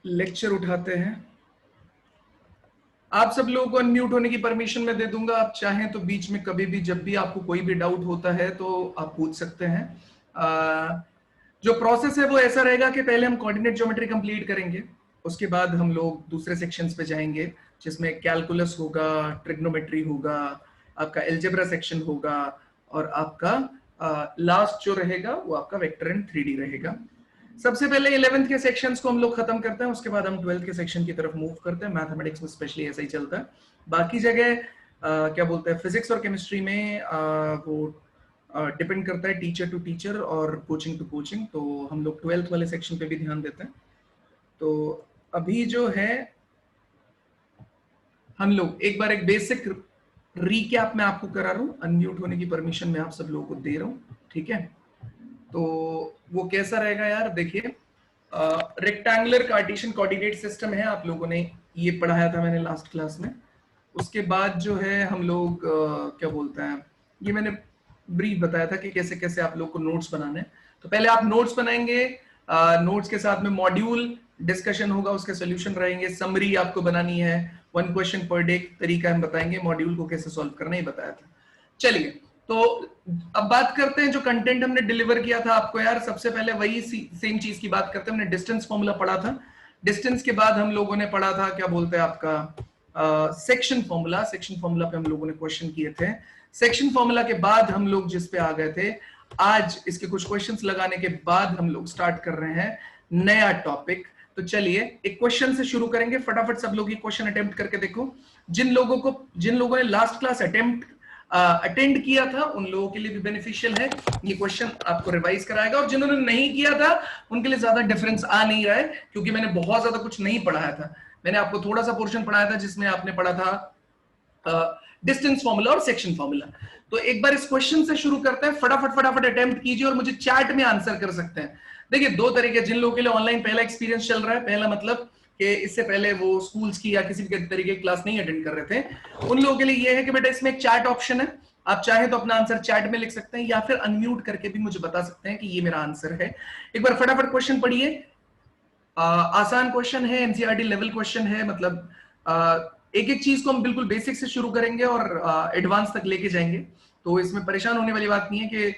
Lecture उठाते हैं। आप सब लोगों को अनम्यूट होने की परमिशन मैं दे दूंगा। आप चाहें तो बीच में कभी भी जब भी आपको कोई भी डाउट होता है तो आप पूछ सकते हैं। जो प्रोसेस है वो ऐसा रहेगा कि पहले हम कोऑर्डिनेट ज्योमेट्री कंप्लीट करेंगे, उसके बाद हम लोग दूसरे सेक्शंस पे जाएंगे जिसमें कैलकुलस होगा, ट्रिग्नोमेट्री होगा, आपका एल्जेब्रा सेक्शन होगा और आपका लास्ट जो रहेगा वो आपका वेक्टर एंड 3D रहेगा। सबसे पहले 11th के सेक्शंस को हम लोग खत्म करते हैं, उसके बाद हम 12th के सेक्शन की तरफ मूव करते हैं। मैथमेटिक्स में स्पेशली ऐसा ही चलता है। बाकी जगह क्या बोलते हैं, फिजिक्स और केमिस्ट्री में वो डिपेंड करता है टीचर टू टीचर और कोचिंग टू कोचिंग। तो हम लोग 12th वाले सेक्शन पे भी ध्यान देते हैं। तो अभी जो है हम लोग एक बार एक बेसिक रीकैप मैं आपको करा रहा हूँ। अनम्यूट होने की परमिशन मैं आप सब लोगों को दे रहा हूँ, ठीक है? तो वो कैसा रहेगा यार, देखिए रेक्टेंगुलर कार्टेशियन कोऑर्डिनेट सिस्टम है, आप लोगों ने ये पढ़ाया था मैंने लास्ट क्लास में। उसके बाद जो है हम लोग क्या बोलते हैं, ये मैंने ब्रीफ बताया था कि कैसे कैसे आप लोग को नोट्स बनाने हैं। तो पहले आप नोट्स बनाएंगे, नोट्स के साथ में मॉड्यूल डिस्कशन होगा, उसके सॉल्यूशन रहेंगे, समरी आपको बनानी है, 1 क्वेश्चन पर डे तरीका हम बताएंगे, मॉड्यूल को कैसे सॉल्व करना ही बताया था। चलिए, तो अब बात करते हैं जो कंटेंट हमने डिलीवर किया था आपको यार। सबसे पहले वही सेम चीज की बात करते हैं। हमने डिस्टेंस फॉर्मूला पढ़ा था, डिस्टेंस के बाद हम लोगों ने पढ़ा था क्या बोलते हैं आपका सेक्शन फॉर्मूला। सेक्शन फॉर्मूला पे हम लोगों ने क्वेश्चन किए थे। सेक्शन फॉर्मूला के बाद हम लोग जिस पे आ गए थे, आज इसके कुछ क्वेश्चंस लगाने के बाद हम लोग स्टार्ट कर रहे हैं नया टॉपिक। तो चलिए एक क्वेश्चन से शुरू करेंगे, फटाफट सब लोग ये क्वेश्चन अटेम्प्ट करके देखो। जिन लोगों ने लास्ट क्लास अटेंड किया था उन लोगों के लिए भी बेनिफिशियल है, ये क्वेश्चन आपको रिवाइज कराएगा। और जिन्होंने नहीं किया था उनके लिए ज्यादा डिफरेंस आ नहीं रहा है, क्योंकि मैंने बहुत ज्यादा कुछ नहीं पढ़ाया था। मैंने आपको थोड़ा सा पोर्शन पढ़ाया था जिसमें आपने पढ़ा था डिस्टेंस फॉर्मूला और सेक्शन फॉर्मूला। तो एक बार इस क्वेश्चन से शुरू करते हैं, फटाफट फटाफट अटेम्प्ट कीजिए और मुझे चैट में आंसर कर सकते हैं। देखिए दो तरीके, जिन लोगों के लिए ऑनलाइन पहला एक्सपीरियंस चल रहा है, पहला मतलब कि इससे पहले वो स्कूल्स की या किसी भी तरीके की क्लास नहीं अटेंड कर रहे थे, उन लोगों के लिए ये है कि बेटा इसमें एक चैट ऑप्शन है, आप चाहे तो अपना आंसर चैट में लिख सकते हैं या फिर अनम्यूट करके भी मुझे बता सकते हैं कि ये मेरा आंसर है। एक बार फटाफट क्वेश्चन पढ़िए। आसान क्वेश्चन है, एनसीईआरटी लेवल क्वेश्चन है, मतलब एक एक चीज को हम बिल्कुल बेसिक से शुरू करेंगे और एडवांस तक लेके जाएंगे। तो इसमें परेशान होने वाली बात नहीं है कि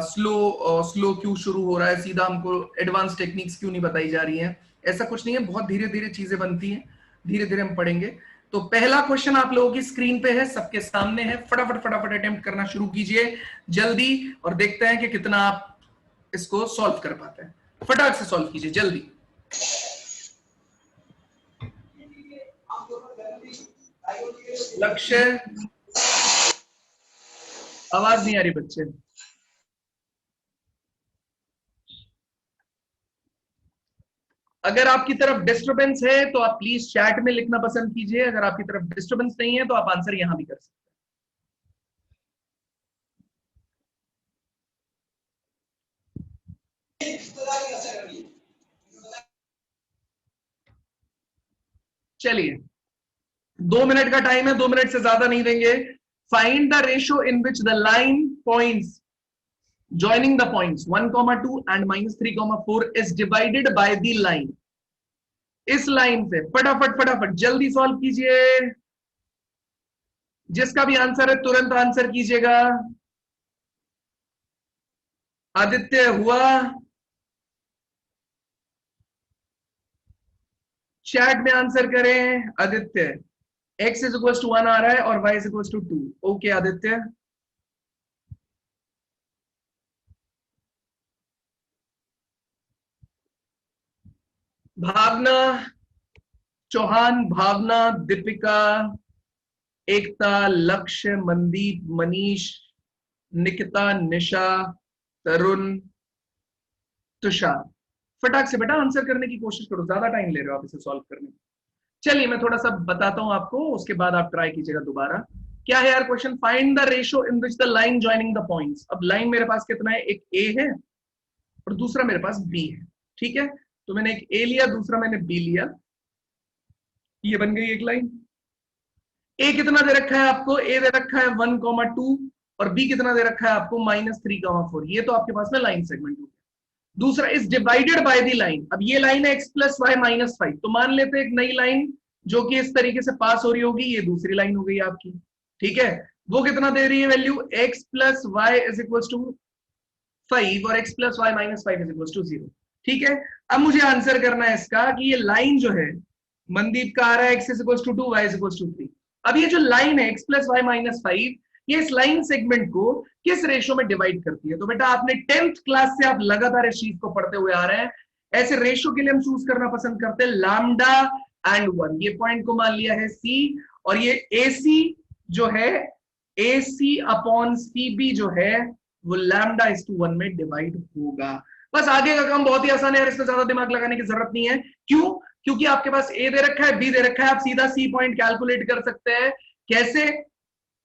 स्लो क्यों शुरू हो रहा है, सीधा हमको एडवांस टेक्निक्स क्यों नहीं बताई जा रही हैं। ऐसा कुछ नहीं है, बहुत धीरे धीरे चीजें बनती हैं, धीरे धीरे हम पढ़ेंगे। तो पहला क्वेश्चन आप लोगों की स्क्रीन पे है, सबके सामने है, फटाफट फटाफट अटेम्प्ट करना शुरू कीजिए जल्दी, और देखते हैं कि कितना आप इसको सॉल्व कर पाते हैं। फटाक से सॉल्व कीजिए जल्दी। लक्ष्य, आवाज नहीं आ रही बच्चे। अगर आपकी तरफ डिस्टरबेंस है तो आप प्लीज चैट में लिखना पसंद कीजिए, अगर आपकी तरफ डिस्टरबेंस नहीं है तो आप आंसर यहां भी कर सकते हैं। चलिए 2 मिनट का टाइम है, 2 मिनट से ज्यादा नहीं देंगे। Find the ratio in which the line points joining the points 1,2 and -3,4 is divided by the line। इस लाइन से फटाफट फटाफट जल्दी सॉल्व कीजिए, जिसका भी आंसर है तुरंत आंसर कीजिएगा। आदित्य हुआ, चैट में आंसर करें। Aditya x is equal to 1 आ रहा है और y is equal to 2। Okay Aditya, Bhavna Chauhan, Bhavna, Deepika, Ekta, Lakshya, Mandeep, Manish, Nikita, निशा, तरुण, तुषार, फटाक से बेटा आंसर करने की कोशिश करो, ज्यादा टाइम ले रहे हो आप इसे सॉल्व करने में। चलिए मैं थोड़ा सा बताता हूं आपको, उसके बाद आप ट्राई कीजिएगा दोबारा। क्या है यार question, find the ratio in which the line joining the points. अब लाइन मेरे पास कितना है, एक ए है और दूसरा मेरे पास बी है, ठीक है? तो मैंने एक ए लिया, दूसरा मैंने बी लिया, ये बन गई एक लाइन। ए कितना दे रखा है आपको, ए दे रखा है 1,2 और बी कितना दे रखा है आपको -3,4। ये तो आपके पास में लाइन सेगमेंट हो गया। दूसरा is divided by the line. अब ये लाइन है x प्लस वाई माइनस 5, तो मान लेते हैं एक नई लाइन जो कि इस तरीके से पास हो रही होगी, ये दूसरी लाइन हो गई आपकी, ठीक है। वो कितना दे रही है value, x plus y is equal to 5 और x plus y minus 5 is equal to 0, ठीक है। अब मुझे आंसर करना है इसका कि ये लाइन जो है मनदीप का आ रहा है x is equal to 2 y is equal to 3। अब ये जो लाइन है x प्लस वाई माइनस 5, ये इस लाइन सेगमेंट को किस रेशो में डिवाइड करती है। तो बेटा आपने 10th क्लास से आप लगातार इस चीज को पढ़ते हुए आ रहे हैं। ऐसे रेशो के लिए हम चूज करना पसंद करते हैं लैम्डा एंड 1। ये पॉइंट को मान लिया है C, और ये AC जो है AC अपॉन CB जो है वो लैम्डा इस टू 1 में डिवाइड होगा। बस आगे का काम बहुत ही आसान है, इसमें ज्यादा दिमाग लगाने की जरूरत नहीं है। क्यों? क्योंकि आपके पास A दे रखा है, B दे रखा है, आप सीधा C पॉइंट कैलकुलेट कर सकते हैं। कैसे?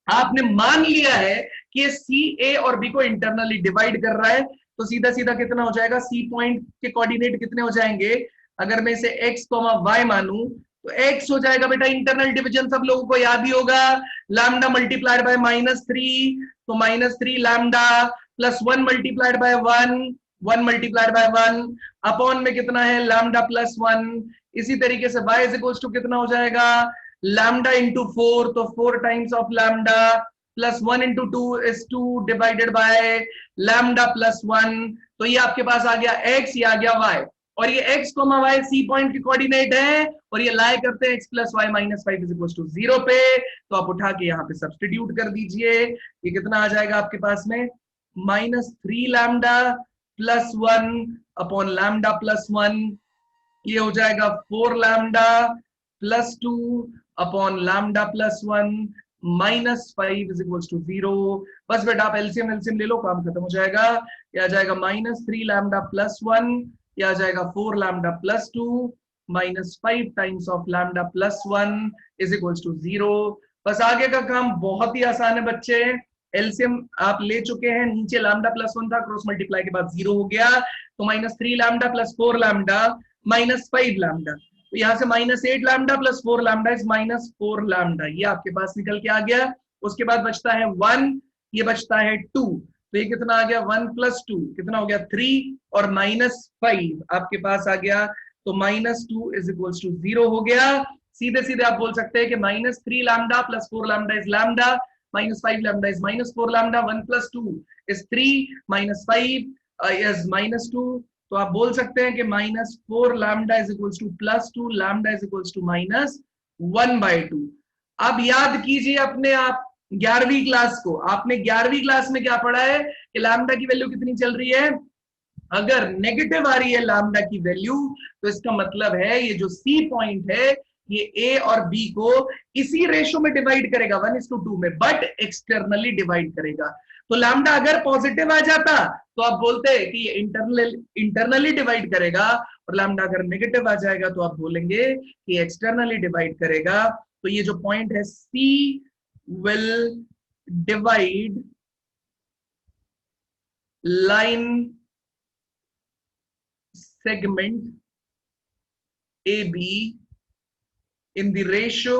आपने मान लिया है कि ये C A और B को इंटरनली डिवाइड कर रहा है, तो सीधा सीधा कितना हो जाएगा, C पॉइंट के कोऑर्डिनेट कितने हो जाएंगे, अगर मैं इसे x, y मानूं तो x हो जाएगा बेटा इंटरनल डिवीजन, सब लोगों को याद ही होगा, लैम्डा मल्टीप्लाइड बाय -3, तो -3 lambda plus 1 multiplied by 1 multiplied by 1 upon में कितना है लैम्डा प्लस 1। इसी तरीके से y इज इक्वल टू कितना हो जाएगा, लैम्डा इंटू 4, तो 4 times of lambda plus 1 into 2 is 2 divided by lambda plus 1। तो ये आपके पास आ गया x, ये आ गया y, और ये x, y C पॉइंट के कोऑर्डिनेट है, और ये लाई करते हैं x plus y minus 5 is equal to 0 पे। तो आप उठा के यहाँ पे सब्स्टिट्यूट कर दीजिए, ये कितना आ जाएगा आपके पास में, -3 lambda plus 1 upon lambda plus 1, ये हो जाएगा 4 lambda plus 2 upon lambda plus 1 -5 is equal to 0। बस बेटा आप एलसीएम ले लो, काम खत्म हो जाएगा। ये आ जाएगा -3 लैम्डा प्लस 1, ये आ जाएगा 4 lambda plus 2 -5 times of lambda plus 1 is equal to 0। बस आगे का काम बहुत ही आसान है बच्चे, एलसीएम आप ले चुके हैं, नीचे लैम्डा प्लस 1 था, क्रॉस मल्टीप्लाई के बाद 0 हो गया, तो -3 लैम्डा प्लस 4 लैम्डा -5 लैम्डा, तो यहाँ से -8 lambda plus 4 lambda is -4 lambda, ये आपके पास निकल के आ गया। उसके बाद बचता है 1, ये बचता है 2, तो ये कितना आ गया 1 प्लस 2 कितना हो गया 3, और -5 आपके पास आ गया, तो -2 इज इक्वल टू 0 हो गया। सीधे सीधे आप बोल सकते हैं कि -3 lambda plus 4 lambda is lambda, -5 lambda is -4 lambda, 1 plus 2 is 3, -5 is -2, तो आप बोल सकते हैं कि -4 lambda is equal to +2 lambda is equal to -1/2। अब याद कीजिए अपने आप 11वीं क्लास को, आपने 11वीं क्लास में क्या पढ़ा है कि लैम्डा की वैल्यू कितनी चल रही है, अगर नेगेटिव आ रही है लैम्डा की वैल्यू तो इसका मतलब है ये जो C पॉइंट है ये A और B को इसी रेशो में डिवाइड करेगा 1:2 में, बट एक्सटर्नली डिवाइड करेगा। तो लैम्डा अगर पॉजिटिव आ जाता तो आप बोलते हैं कि ये इंटरनली डिवाइड करेगा, और लैम्डा अगर नेगेटिव आ जाएगा तो आप बोलेंगे कि एक्सटर्नली डिवाइड करेगा। तो ये जो पॉइंट है C will divide line segment AB in the ratio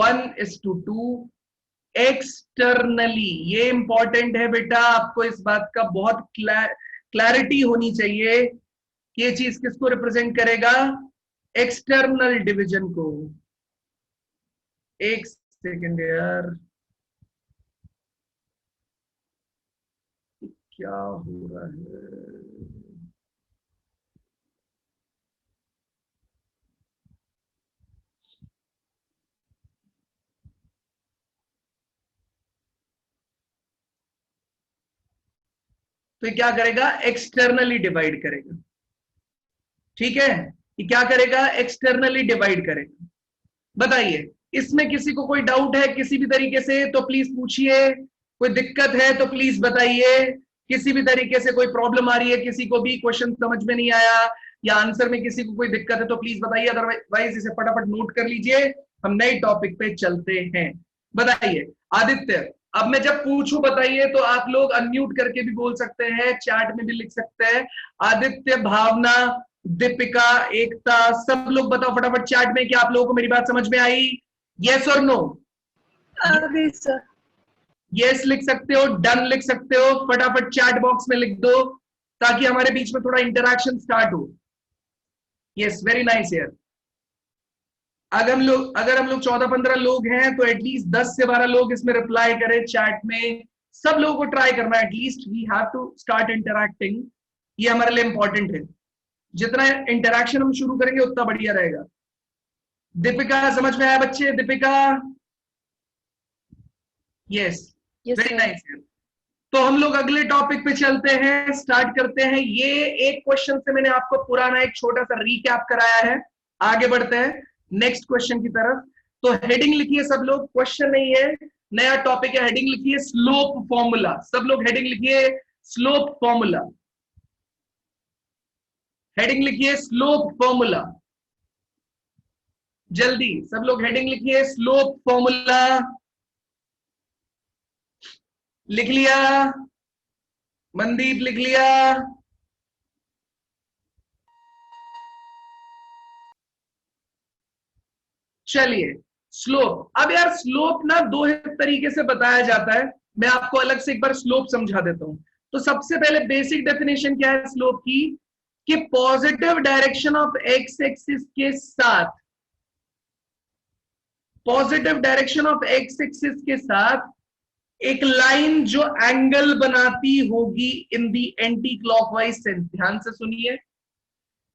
1:2 externally. ये इंपॉर्टेंट है बेटा, आपको इस बात का बहुत क्लैरिटी होनी चाहिए कि ये चीज किसको रिप्रेजेंट करेगा, एक्सटर्नल डिवीजन को। एक सेकेंड यार, क्या हो रहा है, तो क्या करेगा, एक्सटर्नली डिवाइड करेगा, ठीक है। ये क्या करेगा, एक्सटर्नली डिवाइड करेगा। बताइए इसमें किसी को कोई डाउट है किसी भी तरीके से तो प्लीज पूछिए, कोई दिक्कत है तो प्लीज बताइए, किसी भी तरीके से कोई प्रॉब्लम आ रही है, किसी को भी क्वेश्चन समझ में नहीं आया या आंसर में किसी को कोई दिक्कत है तो प्लीज बताइए, अदरवाइज इसे फटाफट नोट कर लीजिए, हम नए टॉपिक पे चलते हैं। बताइए आदित्य, अब मैं जब पूछूं बताइए तो आप लोग अनम्यूट करके भी बोल सकते हैं, चैट में भी लिख सकते हैं। आदित्य, भावना, दीपिका, एकता, सब लोग बताओ फटाफट चैट में कि आप लोगों को मेरी बात समझ में आई, यस और नो। सर यस लिख सकते हो, डन लिख सकते हो, फटाफट चैट बॉक्स में लिख दो ताकि हमारे बीच में थोड़ा इंटरेक्शन स्टार्ट हो। यस, वेरी नाइस यार। अगर हम लोग 14-15 लोग हैं तो एटलीस्ट 10 से 12 लोग इसमें रिप्लाई करें चैट में। सब लोगों को ट्राई करना है, at least we have to start interacting. ये हमारे लिए इंपॉर्टेंट है। जितना इंटरैक्शन हम शुरू करेंगे उतना बढ़िया रहेगा। दीपिका समझ में आया बच्चे? Deepika, yes, very nice. तो हम लोग अगले टॉपिक पे चलते हैं, स्टार्ट करते हैं। ये एक क्वेश्चन से मैंने आपको पुराना एक छोटा सा रिकैप कराया है। आगे बढ़ते हैं नेक्स्ट क्वेश्चन की तरफ। तो हेडिंग लिखिए सब लोग, क्वेश्चन नहीं है, नया टॉपिक है। हेडिंग लिखिए स्लोप फॉर्मूला। सब लोग हेडिंग लिखिए स्लोप फॉर्मूला। हेडिंग लिखिए स्लोप फॉर्मूला। जल्दी सब लोग हेडिंग लिखिए स्लोप फॉर्मूला। लिख लिया? मनदीप लिख लिया? चलिए, स्लोप। अब यार स्लोप ना दो तरीके से बताया जाता है। मैं आपको अलग से एक बार स्लोप समझा देता हूं। तो सबसे पहले बेसिक डेफिनेशन क्या है स्लोप की, कि positive direction of x axis के साथ, positive direction of x axis के साथ एक लाइन जो एंगल बनाती होगी इन दी एंटी क्लॉकवाइज सेंस। ध्यान से सुनिए,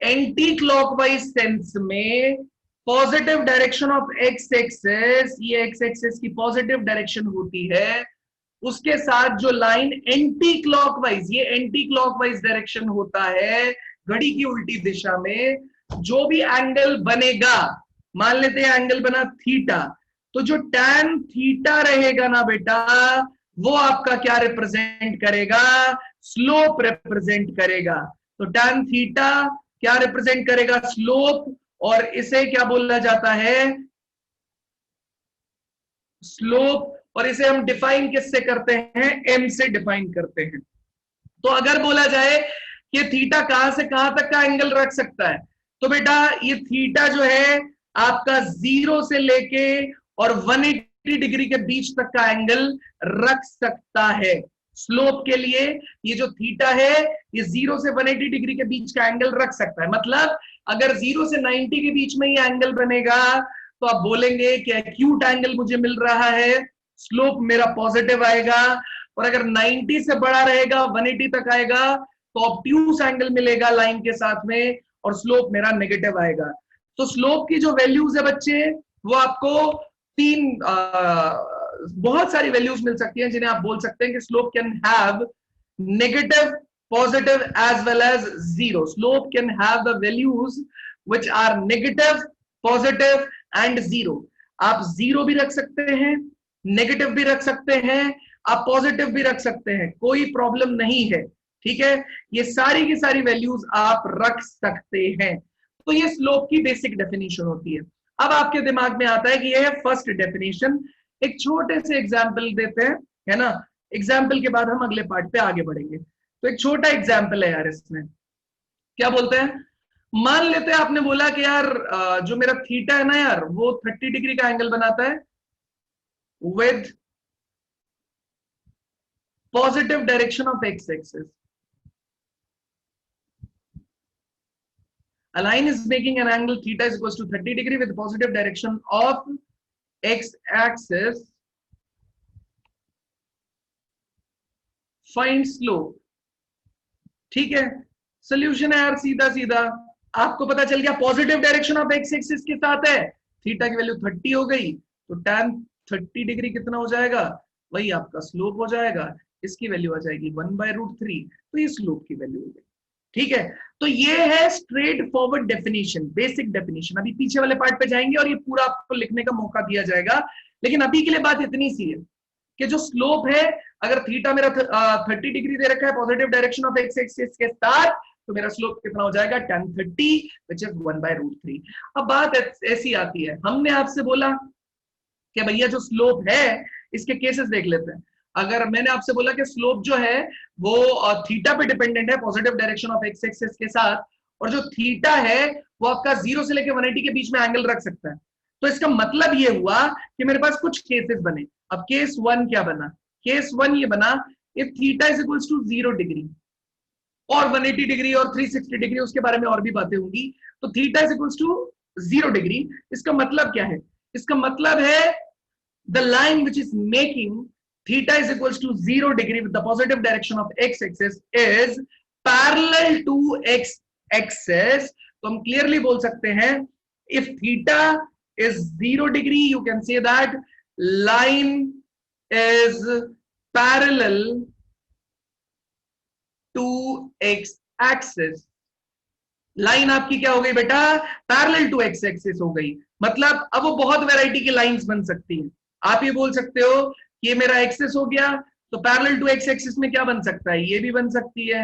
एंटी क्लॉकवाइज सेंस में positive direction of x axis, ये एक्स एक्सिस की पॉजिटिव डायरेक्शन होती है, उसके साथ जो लाइन एंटी क्लॉकवाइज, ये एंटी क्लॉकवाइज डायरेक्शन होता है, घड़ी की उल्टी दिशा में जो भी एंगल बनेगा, मान लेते हैं एंगल बना थीटा, तो जो टैन थीटा रहेगा ना बेटा, वो आपका क्या रिप्रेजेंट करेगा? स्लोप रिप्रेजेंट करेगा। तो टैन थीटा क्या रिप्रेजेंट करेगा? स्लोप। और इसे क्या बोला जाता है? स्लोप। और इसे हम डिफाइन किससे करते हैं? एम से डिफाइन करते हैं। तो अगर बोला जाए कि थीटा कहां से कहां तक का एंगल रख सकता है, तो बेटा ये थीटा जो है आपका 0 से लेके और 180 डिग्री के बीच तक का एंगल रख सकता है। स्लोप के लिए ये जो थीटा है, ये 0 से 180 डिग्री के बीच का एंगल रख सकता है। मतलब अगर 0 से 90 के बीच में ये एंगल बनेगा तो आप बोलेंगे कि एक्यूट एंगल मुझे मिल रहा है, स्लोप मेरा पॉजिटिव आएगा। और अगर 90 से बड़ा रहेगा, 180 तक आएगा, तो ऑब्ट्यूस एंगल मिलेगा लाइन के साथ में, और स्लोप मेरा नेगेटिव आएगा। तो स्लोप की जो वैल्यूज है बच्चे, वो आपको तीन बहुत सारी वैल्यूज मिल सकती हैं, जिन्हें आप बोल सकते हैं कि slope can have negative, positive as well as zero. Slope can have the values which are negative, positive and zero. आप जीरो भी रख सकते हैं, नेगेटिव भी रख सकते हैं, आप पॉजिटिव भी रख सकते हैं, कोई प्रॉब्लम नहीं है। ठीक है, ये सारी की सारी वैल्यूज आप रख सकते हैं। तो ये स्लोप की बेसिक डेफिनेशन होती है। अब आपके दिमाग में आता है कि ये है फर्स्ट डेफिनेशन। एक छोटे से एग्जाम्पल देते हैं, है ना? एग्जाम्पल के बाद हम अगले पार्ट पे आगे बढ़ेंगे। तो एक छोटा एग्जाम्पल है यार इसमें। क्या बोलते हैं? मान लेते हैं आपने बोला कि यार जो मेरा थीटा है ना यार, वो 30 डिग्री का एंगल बनाता है with positive direction of x axis. A line is making an angle theta is equals to 30 degree with positive direction of x axis. Find slope. ठीक है, सोल्यूशन है यार सीधा सीधा। आपको पता चल गया positive direction of x axis के साथ है, थीटा की वैल्यू 30 हो गई, तो tan 30 डिग्री कितना हो जाएगा? वही आपका स्लोप हो जाएगा। इसकी वैल्यू आ जाएगी 1/√3। तो ये स्लोप की वैल्यू हो गई। ठीक है, तो ये है straight forward definition, basic definition. अभी पीछे वाले पार्ट पे जाएंगे और ये पूरा आपको लिखने का मौका दिया जाएगा, लेकिन अभी के लिए बात इतनी सी है कि जो स्लोप है, अगर थीटा मेरा 30 डिग्री दे रखा है positive direction of x axis के साथ, तो मेरा स्लोप कितना हो जाएगा? tan 30 which is 1/√3। अब बात ऐसी आती है, हमने आपसे बोला कि भैया जो स्लोप है इसके केसेस देख लेते हैं। अगर मैंने आपसे बोला कि स्लोप जो है वो थीटा पे डिपेंडेंट है, positive direction of x axis के साथ, और जो थीटा है वो आपका 0 से लेकर 180 के बीच में एंगल रख सकता है। तो इसका मतलब ये हुआ कि मेरे पास कुछ केसेस बने। अब केस 1 क्या बना? केस 1 ये बना, if theta is equals to 0 degree और 180 डिग्री और 360 डिग्री, उसके बारे में और भी बातें होंगी। तो theta is equals to 0 degree, इसका मतलब क्या है? इसका मतलब है the line which is making theta is equals to 0 degree with the positive direction of x axis is parallel to x axis। तो हम क्लियरली बोल सकते हैं if theta is 0 degree you can say that line is parallel to x axis। Line आपकी क्या हो गई बेटा? पैरेलल टू एक्स एक्सिस हो गई। मतलब अब वो बहुत वैरायटी की लाइंस बन सकती हैं। आप ये बोल सकते हो ये मेरा एक्सिस हो गया, तो पैरेलल टू एक्स एक्सिस में क्या बन सकता है? ये भी बन सकती है,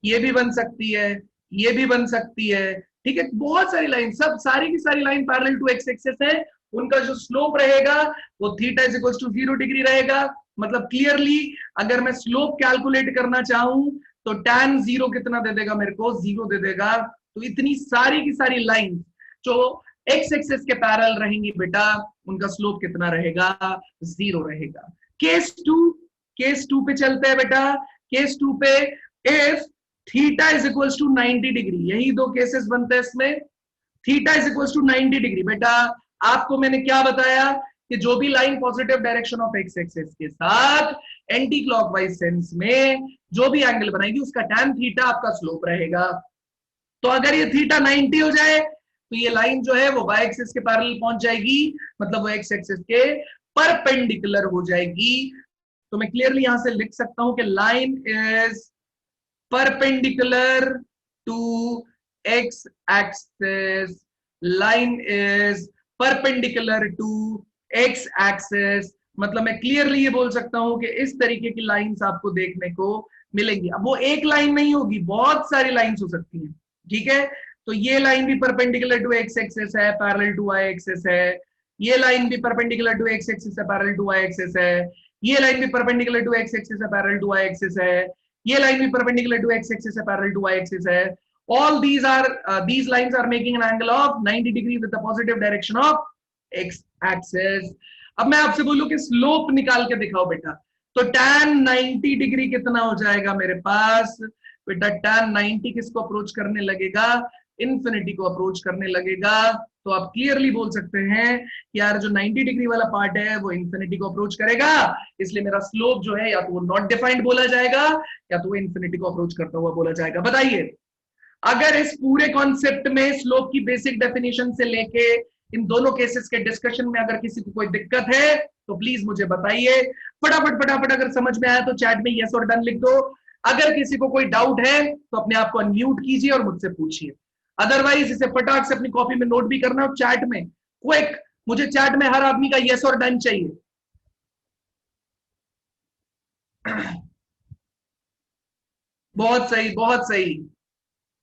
ये भी बन सकती है, ये भी बन सकती है, ठीक है। बहुत सारी लाइन, सब सारी की सारी line parallel to x axis है। उनका जो स्लोप रहेगा वो theta is equals to 0 degree रहेगा। मतलब क्लियरली अगर मैं स्लोप कैलकुलेट करना चाहूं तो tan 0 कितना दे देगा मेरे को? 0 दे देगा। तो इतनी सारी की सारी लाइन जो एक्स एक्सिस के पैरेलल रहेंगी बेटा, उनका स्लोप कितना रहेगा? 0 रहेगा। केस 2 पे चलते हैं बेटा। केस 2 पे if theta is equals to 90 degree, यही दो केसेस बनते हैं इसमें। Theta is equals to 90 degree, बेटा आपको मैंने क्या बताया कि जो भी line positive direction of x axis के साथ एंटी क्लॉकवाइज सेंस में जो भी एंगल बनाएगी उसका tan थीटा आपका स्लोप रहेगा। तो अगर ये थीटा 90 हो जाए तो ये लाइन जो है वो y एक्सिस के पैरेलल पहुंच जाएगी, मतलब वो x एक्सिस के परपेंडिकुलर हो जाएगी। तो मैं क्लियरली यहां से लिख सकता हूं कि line is perpendicular to x axis, line is perpendicular to x axis. मतलब मैं क्लियरली ये बोल सकता हूं कि इस तरीके की लाइंस आपको देखने को मिलेंगी। अब वो एक लाइन नहीं होगी, बहुत सारी लाइंस हो सकती हैं, ठीक है। तो ये लाइन भी परपेंडिकुलर टू एक्स एक्सिस है, पैरेलल टू वाई एक्सिस है। ये लाइन भी परपेंडिकुलर टू एक्स एक्सिस है, पैरेलल टू वाई एक्सिस है। ये लाइन भी परपेंडिकुलर टू एक्स एक्सिस है, पैरेलल टू वाई एक्सिस है। ये लाइन भी परपेंडिकुलर टू एक्स एक्सिस है, पैरेलल टू वाई एक्सिस है। All these lines are making an angle of 90 degree with the positive direction of x axis। अब मैं आपसे बोलूं कि स्लोप निकाल के दिखाओ बेटा, तो tan 90 डिग्री कितना हो जाएगा मेरे पास? बेटा tan 90 किसको अप्रोच करने लगेगा? इन्फिनिटी को अप्रोच करने लगेगा। तो आप क्लियरली बोल सकते हैं कि यार जो 90 डिग्री वाला पार्ट है वो इन्फिनिटी को अप्रोच करेगा, इसलिए मेरा स्लोप जो है या तो वो नॉट डिफाइंड बोला जाएगा या तो वो इन्फिनिटी को अप्रोच करता हुआ बोला जाएगा। बताइए, अगर इस पूरे कॉन्सेप्ट में स्लोप की बेसिक डेफिनेशन से लेके इन दोनों केसेस के डिस्कशन में अगर किसी को कोई दिक्कत है तो प्लीज मुझे बताइए। फटाफट फटाफट अगर समझ में आया तो चैट में यस और डन लिख दो। अगर किसी को कोई डाउट है तो अपने आप को अनम्यूट कीजिए और मुझसे पूछिए। अदरवाइज इसे फटाक से अपनी कॉपी में नोट भी करना और चैट में क्विक, मुझे चैट में हर आदमी का यस और डन चाहिए। बहुत सही, बहुत सही।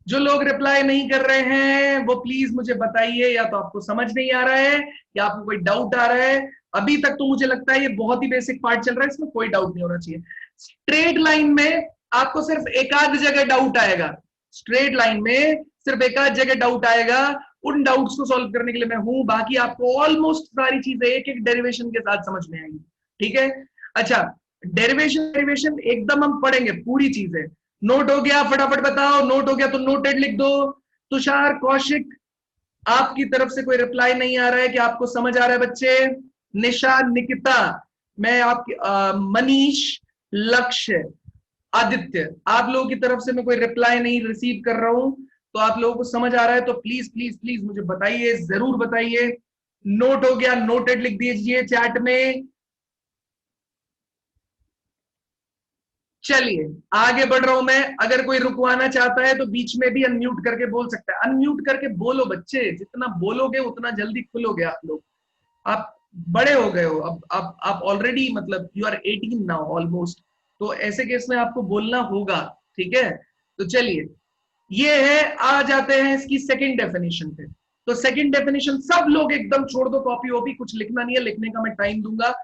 जो लोग रिप्लाई नहीं कर रहे हैं वो प्लीज मुझे बताइए, या तो आपको समझ नहीं आ रहा है या आपको कोई डाउट आ रहा है। अभी तक तो मुझे लगता है ये बहुत ही बेसिक पार्ट चल रहा है, इसमें कोई डाउट नहीं होना चाहिए। स्ट्रेट लाइन में आपको सिर्फ एक आध जगह डाउट आएगा, स्ट्रेट लाइन में सिर्फ एक आध जगह डाउट आएगा। उन डाउट्स को सॉल्व करने के लिए मैं हूं, बाकी आपको ऑलमोस्ट सारी चीजें एक एक डेरिवेशन के साथ समझ में आएंगी, ठीक है। अच्छा, डेरिवेशन एकदम हम पढ़ेंगे पूरी चीजें। नोट हो गया? फटाफट बताओ, नोट हो गया तो नोटेड लिख दो। तुषार, कौशिक, आपकी तरफ से कोई रिप्लाई नहीं आ रहा है कि आपको समझ आ रहा है बच्चे। निशा, निकिता, मैं आपकी मनीष, लक्ष्य, आदित्य, आप लोगों की तरफ से मैं कोई रिप्लाई नहीं रिसीव कर रहा हूं, तो आप लोगों को समझ आ रहा है तो प्लीज प्लीज प्लीज मुझे बताइए, जरूर बताइए। नोट हो गया? नोटेड लिख दीजिए चैट में। चलिए आगे बढ़ रहा हूं मैं। अगर कोई रुकवाना चाहता है तो बीच में भी अनम्यूट करके बोल सकता है। अनम्यूट करके बोलो बच्चे, जितना बोलोगे उतना जल्दी खुलोगे आप लोग। आप बड़े हो गए हो, अब आप ऑलरेडी, मतलब यू आर 18 नाउ ऑलमोस्ट, तो ऐसे केस में आपको बोलना होगा, ठीक है। तो चलिए, ये है, आ जाते हैं इसकी सेकंड डेफिनेशन पे। तो सेकंड डेफिनेशन सब लोग एकदम छोड़ दो, कॉपी वॉपी कुछ लिखना नहीं है, लिखने का मैं टाइम दूंगा।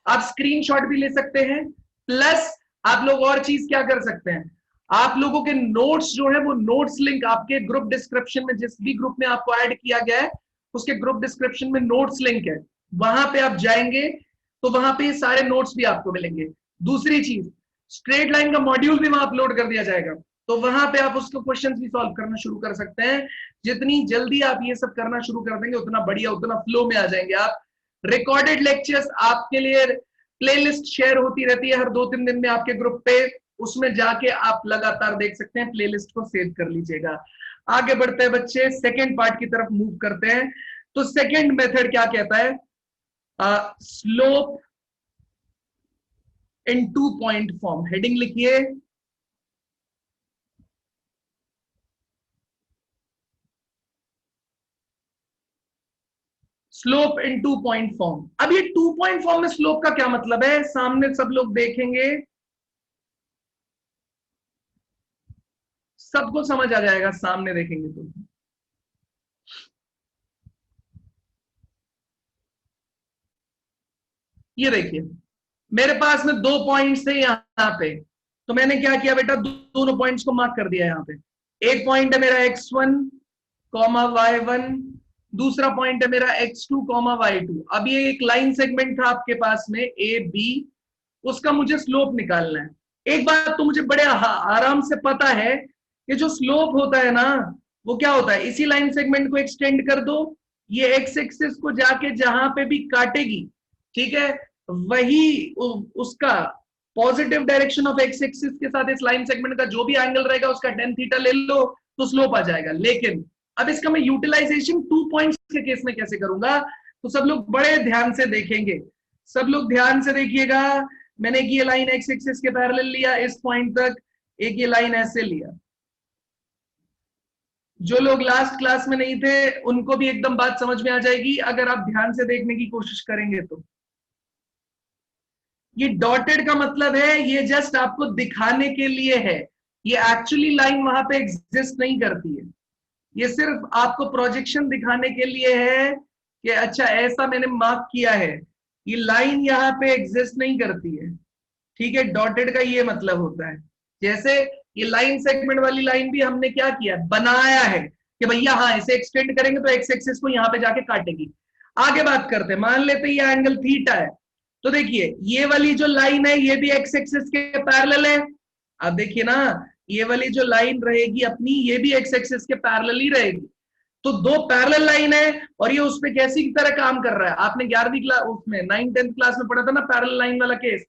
आप स्क्रीनशॉट भी ले सकते हैं, प्लस आप लोग और चीज क्या कर सकते हैं, आप लोगों के नोट्स जो है वो नोट्स लिंक आपके ग्रुप डिस्क्रिप्शन में, जिस भी ग्रुप में आपको ऐड किया गया है उसके ग्रुप डिस्क्रिप्शन में नोट्स लिंक है, वहां पे आप जाएंगे, तो वहां पे सारे नोट्स भी आपको मिलेंगे। दूसरी चीज, स्ट्रेट लाइन का मॉड्यूल भी वहां अपलोड कर दिया जाएगा, तो वहां पे आप उसको क्वेश्चंस भी सॉल्व करना शुरू कर सकते हैं। जितनी जल्दी आप ये सब करना शुरू कर देंगे उतना बढ़िया, उतना फ्लो में आ जाएंगे आप। रिकॉर्डेड लेक्चर्स आपके लिए प्लेलिस्ट शेयर होती रहती है हर 2-3 दिन में आपके ग्रुप पे, उसमें जाके आप लगातार देख सकते हैं, प्लेलिस्ट को सेव कर लीजिएगा। आगे बढ़ते हैं बच्चे, सेकेंड पार्ट की तरफ मूव करते हैं। तो सेकेंड मेथड क्या कहता है, स्लोप इन 2 पॉइंट फॉर्म। हेडिंग लिखिए, स्लोप इन 2 पॉइंट फॉर्म। अब ये 2 पॉइंट फॉर्म में स्लोप का क्या मतलब है, सामने सब लोग देखेंगे, सबको समझ आ जाएगा सामने देखेंगे तो। ये देखिए, मेरे पास में 2 पॉइंट्स थे यहां पे, तो मैंने क्या किया बेटा, दोनों पॉइंट्स को मार्क कर दिया यहां पे। एक पॉइंट है मेरा x1, y1, दूसरा पॉइंट है मेरा x2, y2। अब ये एक लाइन सेगमेंट था आपके पास में ए बी, उसका मुझे स्लोप निकालना है। एक बात तो मुझे बड़े आराम से पता है कि जो स्लोप होता है ना, वो क्या होता है, इसी लाइन सेगमेंट को एक्सटेंड कर दो, ये एक्स एक्सिस को जाके जहां पे भी काटेगी, ठीक है, वही उसका positive direction of x axis के साथ इस लाइन सेगमेंट का जो भी एंगल रहेगा उसका tan थीटा ले लो तो स्लोप आ जाएगा। लेकिन अब इसका मैं यूटिलाइजेशन 2 पॉइंट्स के केस में कैसे करूंगा, तो सब लोग बड़े ध्यान से देखेंगे, सब लोग ध्यान से देखिएगा। मैंने एक ये लाइन एक्स एक्सिस के पैरेलल लिया इस पॉइंट तक, एक ये लाइन ऐसे लिया। जो लोग लास्ट क्लास में नहीं थे उनको भी एकदम बात समझ में आ जाएगी अगर आप ध्यान से देखने की कोशिश करेंगे तो। ये डॉटेड का मतलब है, ये जस्ट आपको दिखाने के लिए है, ये एक्चुअली लाइन वहां पे एग्जिस्ट नहीं करती है, ये सिर्फ आपको प्रोजेक्शन दिखाने के लिए है कि अच्छा ऐसा मैंने मार्क किया है, ये लाइन यहाँ पे एग्जिस्ट नहीं करती है, ठीक है। डॉटेड का ये मतलब होता है, जैसे ये लाइन सेगमेंट वाली लाइन भी हमने क्या किया, बनाया है कि भैया हाँ इसे एक्सटेंड करेंगे तो एक्स एक्सिस को यहाँ पे जाके काटेगी। आगे बात करते हैं, मान लेते हैं ये एंगल थीटा है, तो देखिए ये वाली जो लाइन है ये भी एक्स एक्सिस के पैरेलल है। अब देखिए ना, ये वाली जो लाइन रहेगी अपनी, ये भी एक्स एक्सिस के पैरेलल ही रहेगी। तो 2 पैरेलल लाइन है और ये उस पे कैसी की तरह काम कर रहा है, आपने 11वीं क्लास उसमें 9th-10th क्लास में पढ़ा था ना पैरेलल लाइन वाला केस,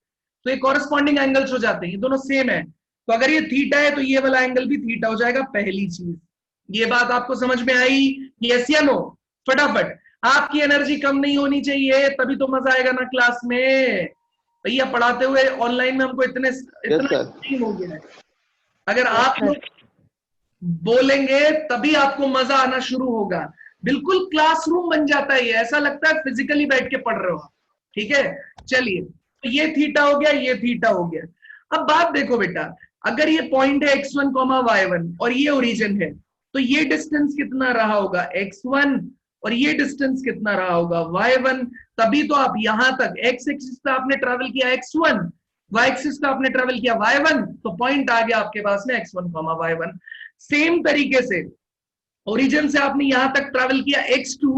तो ये कॉरेस्पॉन्डिंग एंगल्स हो जाते हैं, ये दोनों सेम है। तो अगर ये थीटा है तो ये वाला एंगल भी थीटा हो जाएगा, पहली चीज। ये बात आपको समझ में आई, यस या नो? फटाफट, आपकी एनर्जी कम नहीं होनी चाहिए, तभी तो मजा आएगा ना क्लास में। भैया पढ़ाते हुए ऑनलाइन में हमको इतना टाइम हो गया है, अगर आप लोग बोलेंगे तभी आपको मजा आना शुरू होगा। बिल्कुल क्लासरूम बन जाता है, ये ऐसा लगता है फिजिकली बैठ के पढ़ रहे हो, ठीक है। चलिए, तो ये थीटा हो गया, ये थीटा हो गया। अब बात देखो बेटा, अगर ये पॉइंट है x1, y1 और ये ओरिजिन है, तो ये डिस्टेंस कितना रहा होगा, x1, और ये डिस्टेंस कितना रहा होगा, y1। तभी तो आप यहां तक x एक्सिस पे आपने ट्रेवल किया x1, y एक्सिस पे आपने ट्रेवल किया y1, तो पॉइंट आ गया आपके पास में x1, y1। सेम तरीके से ओरिजिन से आपने यहां तक ट्रैवल किया x2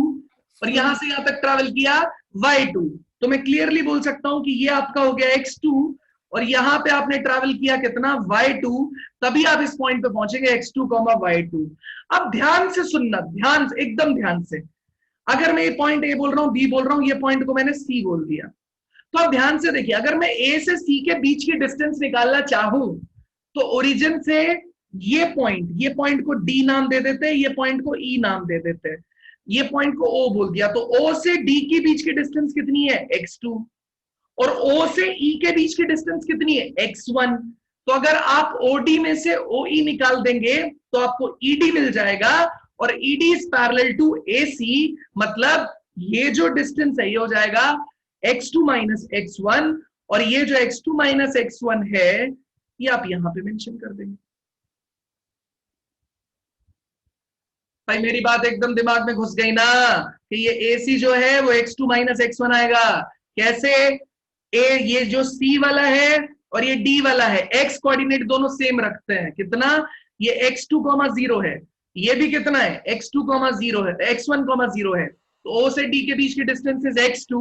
और यहां से यहां तक ट्रैवल किया y2, तो मैं क्लियरली बोल सकता हूं कि ये आपका हो गया x2 और यहां पे आपने ट्रैवल किया कितना, y2, तभी आप इस पॉइंट पे पहुंचेंगे x2, y2। अब ध्यान से सुनना, ध्यान से, एकदम ध्यान से। अगर मैं ये पॉइंट ए बोल रहा हूं, बी बोल रहा हूं, ये पॉइंट को मैंने सी बोल दिया, तो आप ध्यान से देखिए, अगर मैं ए से सी के बीच की डिस्टेंस निकालना चाहूं तो ओरिजिन से ये पॉइंट को डी नाम दे देते हैं, ये पॉइंट को ई नाम दे देते हैं, ये पॉइंट को ओ बोल दिया, तो ओ से डी के बीच की डिस्टेंस कितनी है, x2, और ओ से ई के बीच की डिस्टेंस कितनी है, x1। तो अगर आप ओडी में से ओई निकाल देंगे तो आपको ईडी मिल जाएगा, और ED is parallel to AC, मतलब ये जो डिस्टेंस है ये हो जाएगा x2 माइनस x1, और ये जो x2 माइनस x1 है ये आप यहां पे मेंशन कर देंगे। भाई मेरी बात एकदम दिमाग में घुस गई ना, कि ये AC जो है वो x2 माइनस x1 आएगा। कैसे, ये जो C वाला है और ये D वाला है, x कोऑर्डिनेट दोनों सेम रखते हैं, कितना, ये x2, 0 है, ये भी कितना है, x2, 0 है, x1, 0 है, तो O से D के बीच की डिस्टेंस इज x2,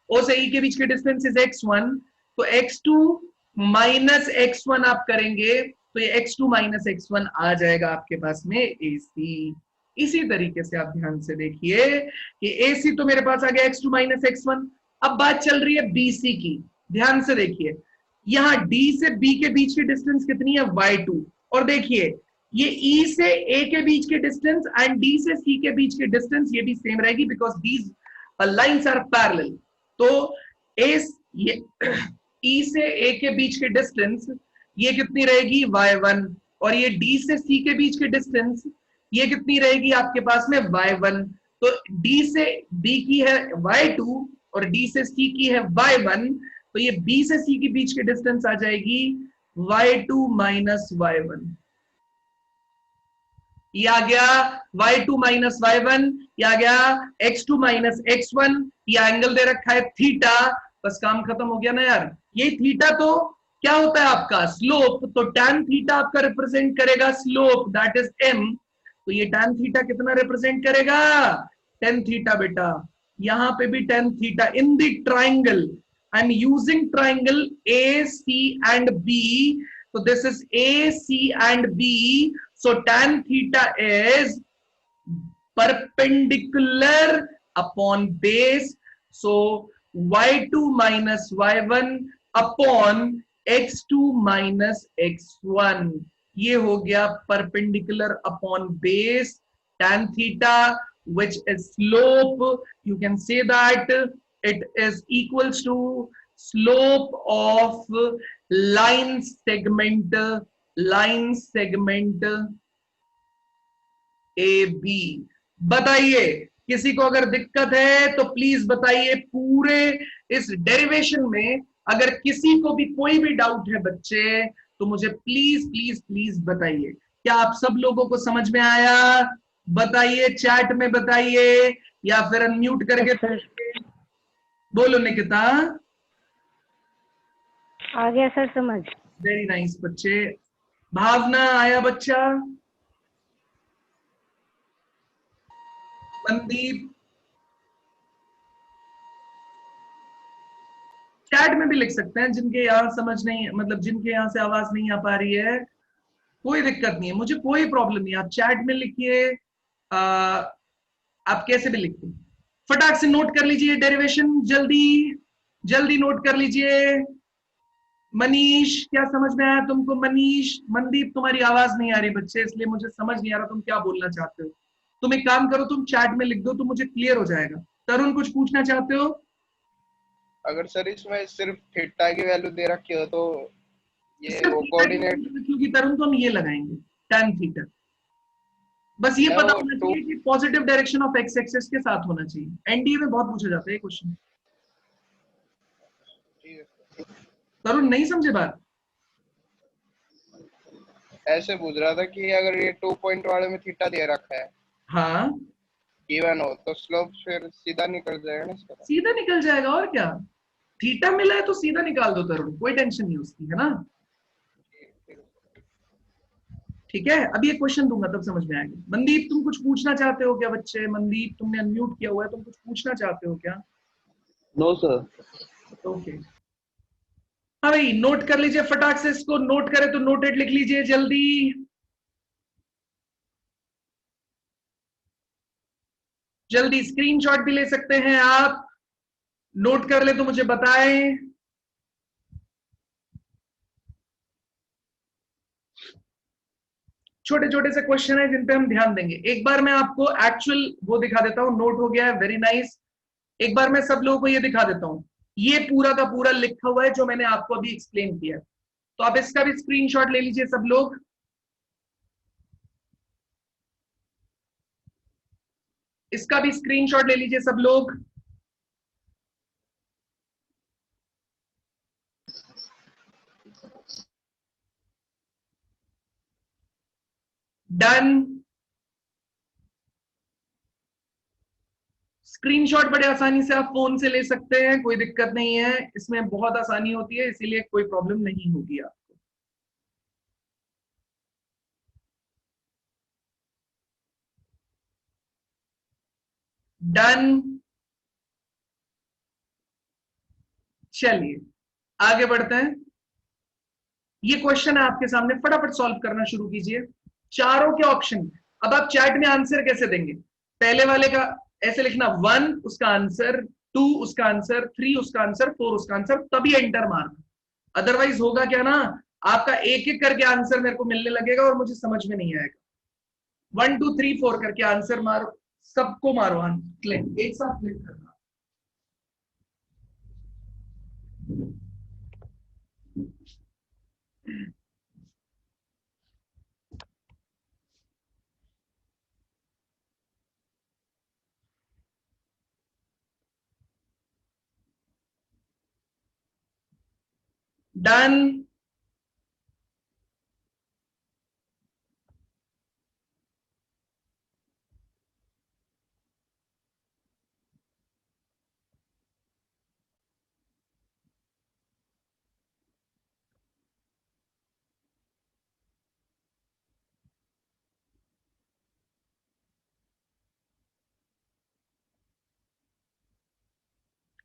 ओ से ई के बीच की डिस्टेंस इज x1, तो x2 माइनस x1 आप करेंगे तो ये x2 माइनस x1 आ जाएगा आपके पास में AC। इसी तरीके से आप ध्यान से देखिए कि AC तो मेरे पास आ गया x2 माइनस x1। अब बात चल रही है BC की, ध्यान से देखिए यहां D से B के बीच की डिस्टेंस कितनी है y2, और देखिए ये E से A के बीच की डिस्टेंस एंड D से C के बीच की डिस्टेंस ये भी सेम रहेगी because these lines are parallel. तो ये E से A के बीच की डिस्टेंस ये कितनी रहेगी y1, और ये D से C के बीच की डिस्टेंस ये कितनी रहेगी आपके पास में y1। तो D से B की है y2 और D से C की है y1, तो ये B से C के बीच की डिस्टेंस आ जाएगी y2 माइनस y1। ये आ गया y2 माइनस y1, ये आ गया x2 माइनस x1, ये एंगल दे रखा है थीटा। बस काम खत्म हो गया ना यार। ये थीटा तो क्या होता है आपका स्लोप, तो tan थीटा आपका रिप्रेजेंट करेगा स्लोप दैट इज m। तो ये tan थीटा कितना रिप्रेजेंट करेगा, tan थीटा बेटा। यहां पे भी tan theta in the triangle, I am using triangle A C and B, so this is A, C and B. So tan theta is perpendicular upon base. So y2 minus y1 upon x2 minus x1. ये हो गया perpendicular upon base. Tan theta, which is slope, you can say that it is equals to slope of line segment AB। बताइए किसी को अगर दिक्कत है तो प्लीज बताइए। पूरे इस डेरिवेशन में अगर किसी को भी कोई भी डाउट है बच्चे तो मुझे प्लीज प्लीज प्लीज बताइए। क्या आप सब लोगों को समझ में आया? बताइए, चैट में बताइए या फिर अनम्यूट करके बोलो। निकिता आ गया सर समझ। वेरी नाइस बच्चे। भावना आया बच्चा? मनदीप? चैट में भी लिख सकते हैं जिनके यहाँ समझ नहीं, मतलब जिनके यहाँ से आवाज नहीं आ पा रही है, कोई दिक्कत नहीं है, मुझे कोई प्रॉब्लम नहीं। आप चैट में लिखिए, आप कैसे भी लिखिए। फटाक से नोट कर लीजिए डेरिवेशन, जल्दी जल्दी नोट कर लीजिए। मनीष क्या समझ में आया तुमको? मनीष, मनदीप तुम्हारी आवाज नहीं आ रही बच्चे, इसलिए मुझे समझ नहीं आ रहा तुम क्या बोलना चाहते हो। तुम एक काम करो, तुम चैट में लिख दो तो मुझे क्लियर हो जाएगा। तरुण कुछ पूछना चाहते हो? अगर सर इसमें सिर्फ थीटा की वैल्यू दे रखी हो तो ये वो कोऑर्डिनेट, क्योंकि तरुण तो हम ये लगाएंगे tan थीटा। बस ये पता होना चाहिए कि positive direction of x axis के साथ होना चाहिए। एनडीए में बहुत पूछा जाता है क्वेश्चन। तरुण नहीं समझे बात? ऐसे पूछ रहा था कि अगर ये 2 पॉइंट वाले में थीटा दे रखा है, हाँ इवन हो, तो स्लोप फिर सीधा निकल जाएगा ना इसका? सीधा निकल जाएगा, और क्या। थीटा मिला है तो सीधा निकाल दो तरुण, कोई टेंशन नहीं उसकी, है ना। ठीक है, अभी एक क्वेश्चन दूंगा तब समझ में आएगा। मनदीप तुम कुछ पूछना चाहते हो क्या बच्चे? मनदीप तुमने अनम्यूट किया हुआ है, तुम कुछ पूछना चाहते हो क्या? No sir. ओके, हाँ भाई नोट कर लीजिए फटाक से। इसको नोट करें तो नोटेड लिख लीजिए जल्दी। जल्दी स्क्रीनशॉट भी ले सकते हैं आप, नोट कर ले तो मुझे बताएं। छोटे छोटे से क्वेश्चन है जिन पे हम ध्यान देंगे। एक बार मैं आपको एक्चुअल वो दिखा देता हूं। नोट हो गया है, वेरी नाइस। एक बार मैं सब लोगों को ये दिखा देता हूं। ये पूरा का पूरा लिखा हुआ है जो मैंने आपको अभी एक्सप्लेन किया है, तो आप इसका भी स्क्रीनशॉट ले लीजिए सब लोग। इसका भी स्क्रीनशॉट ले लीजिए सब लोग। डन। स्क्रीनशॉट बड़े आसानी से आप फोन से ले सकते हैं, कोई दिक्कत नहीं है, इसमें बहुत आसानी होती है, इसीलिए कोई प्रॉब्लम नहीं होगी आपको। डन। चलिए आगे बढ़ते हैं। ये क्वेश्चन है आपके सामने, फटाफट सॉल्व करना शुरू कीजिए। चारों के ऑप्शन, अब आप चैट में आंसर कैसे देंगे? पहले वाले का ऐसे लिखना 1 उसका आंसर, 2 उसका आंसर, 3 उसका आंसर, 4 उसका आंसर, तभी एंटर मारना। अदरवाइज होगा क्या ना, आपका एक एक करके आंसर मेरे को मिलने लगेगा और मुझे समझ में नहीं आएगा। 1 2 3 4 करके आंसर मारो, सबको मारो आंसर, एक साथ क्लिक करना। डन।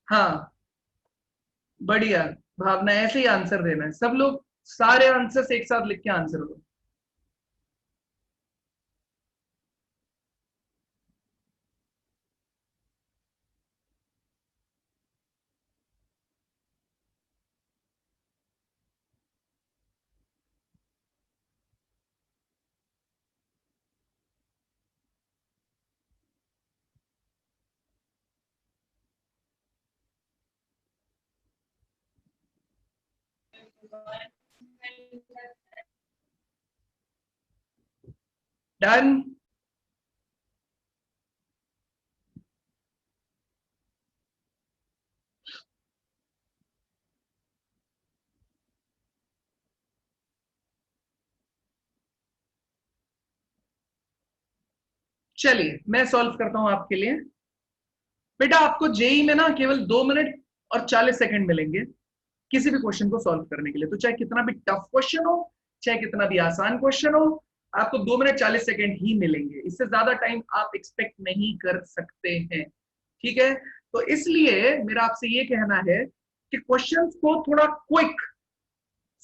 हाँ बढ़िया भावना, ऐसे ही आंसर देना है। सब लोग सारे आंसर्स एक साथ लिख के आंसर दो। डन। चलिए मैं सॉल्व करता हूं आपके लिए। बेटा आपको जेई में ना केवल 2 मिनट और 40 सेकंड मिलेंगे किसी भी क्वेश्चन को सॉल्व करने के लिए। तो चाहे कितना भी टफ क्वेश्चन हो, चाहे कितना भी आसान क्वेश्चन हो, आपको 2 मिनट 40 सेकंड ही मिलेंगे। इससे ज्यादा टाइम आप एक्सपेक्ट नहीं कर सकते हैं। ठीक है, तो इसलिए मेरा आपसे ये कहना है कि क्वेश्चंस को थोड़ा क्विक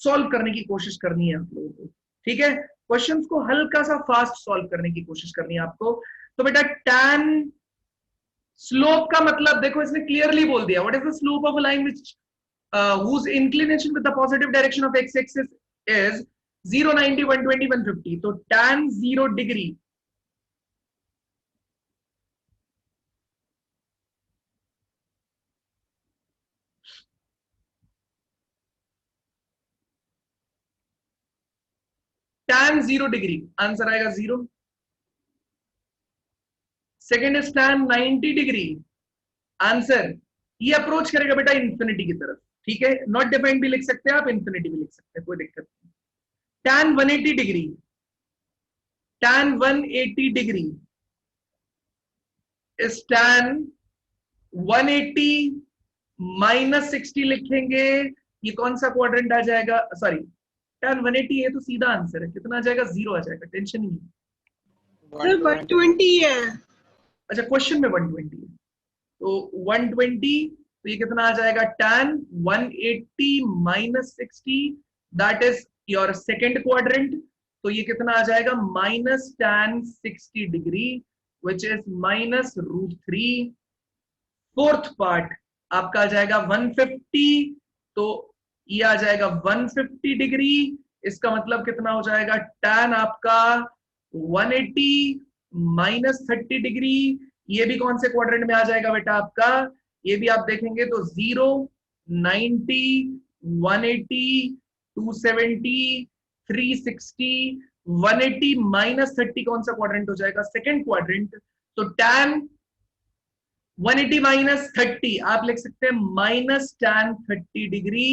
सॉल्व करने की कोशिश करनी है आप लोगों को। ठीक है, क्वेश्चंस को हल्का सा फास्ट सॉल्व करने की कोशिश करनी है आपको। तो बेटा टैन स्लोप का मतलब देखो, इसने क्लियरली बोल दिया, what is the slope of a line which whose inclination with the positive direction of x-axis is 0, 90, 120, 150. तो tan 0 degree tan 0 degree answer आएगा 0। Second is tan 90 degree, answer ये अप्रोच करेगा बेटा इंफिनिटी की तरफ। ठीक है, नॉट डिफाइंड भी लिख सकते हैं आप, इंफिनिटी भी लिख सकते हैं, कोई दिक्कत नहीं। tan 180 degree, tan 180 degree is tan 180 -60 लिखेंगे। ये कौन सा क्वाड्रेंट आ जाएगा? सॉरी, tan 180 है तो सीधा आंसर है, कितना आ जाएगा? 0 आ जाएगा, टेंशन नहीं है। सर 120 है। अच्छा, क्वेश्चन में 120 है तो 120, तो ये कितना आ जाएगा? tan 180 -60, that is your second quadrant. तो ये कितना आ जाएगा? -tan 60 degree which is -√3। Fourth part आपका आ जाएगा 150, तो ये आ जाएगा 150 डिग्री। इसका मतलब कितना हो जाएगा? tan आपका 180 -30 डिग्री। ये भी कौन से क्वाड्रेंट में आ जाएगा बेटा आपका? ये भी आप देखेंगे तो 0, 90, 180, 270, 360, 180 -30 कौन सा क्वाड्रेंट हो जाएगा? Second quadrant. तो tan 180 -30 आप लिख सकते हैं tan 30 डिग्री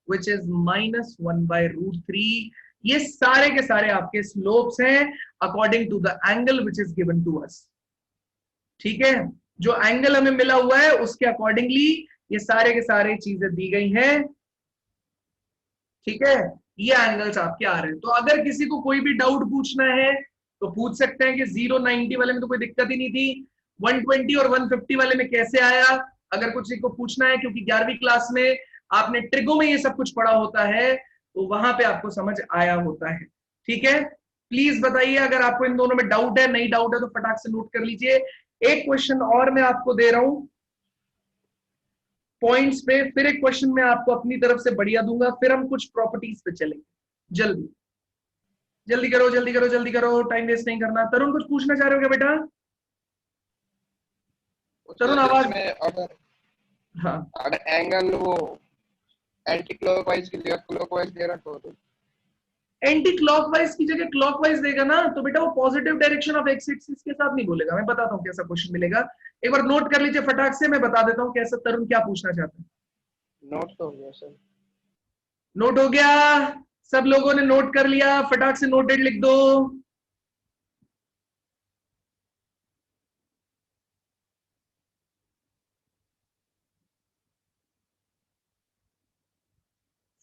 विच इज -1/√3। ये सारे के सारे आपके स्लोप्स हैं according to the angle which is given to us. ठीक है, जो एंगल हमें मिला हुआ है उसके अकॉर्डिंगली ये सारे के सारे चीजें दी गई हैं। ठीक है, ये एंगल्स आपके आ रहे हैं। तो अगर किसी को कोई भी डाउट पूछना है तो पूछ सकते हैं कि 0, 90 वाले में तो कोई दिक्कत ही नहीं थी, 120 और 150 वाले में कैसे आया? अगर कुछ को पूछना है, क्योंकि 11वीं क्लास में आपने ट्रिगो में ये सब कुछ पढ़ा होता है, तो वहां पे आपको समझ आया होता है। ठीक है, प्लीज बताइए अगर आपको इन दोनों में डाउट है, नहीं डाउट है तो फटाक से नोट कर लीजिए। एक क्वेश्चन और मैं आपको दे रहा हूं पॉइंट्स पे, फिर एक क्वेश्चन मैं आपको अपनी तरफ से बढ़िया दूंगा, फिर हम कुछ प्रॉपर्टीज पे चलेंगे। जल्दी जल्दी करो, जल्दी करो, जल्दी करो, टाइम वेस्ट नहीं करना। तरुण कुछ पूछना चाह रहे हो क्या बेटा? तरुण आवाज। में अगर हाँ, अगर एंगल वो एंटी क्लॉकवाइज की जगह क्लॉकवाइज दे रखा हो तो एंटी क्लॉकवाइज की जगह क्लॉकवाइज देगा ना, तो बेटा वो positive direction of x axis के साथ नहीं बोलेगा। मैं बताता हूँ कैसा क्वेश्चन मिलेगा, एक बार नोट कर लीजिए फटाक से, मैं बता देता हूँ कैसा तरुण क्या पूछना चाहता है। नोट तो हो गया सर। नोट हो गया? सब लोगों ने नोट कर लिया? फटाक से नोटेड लिख दो।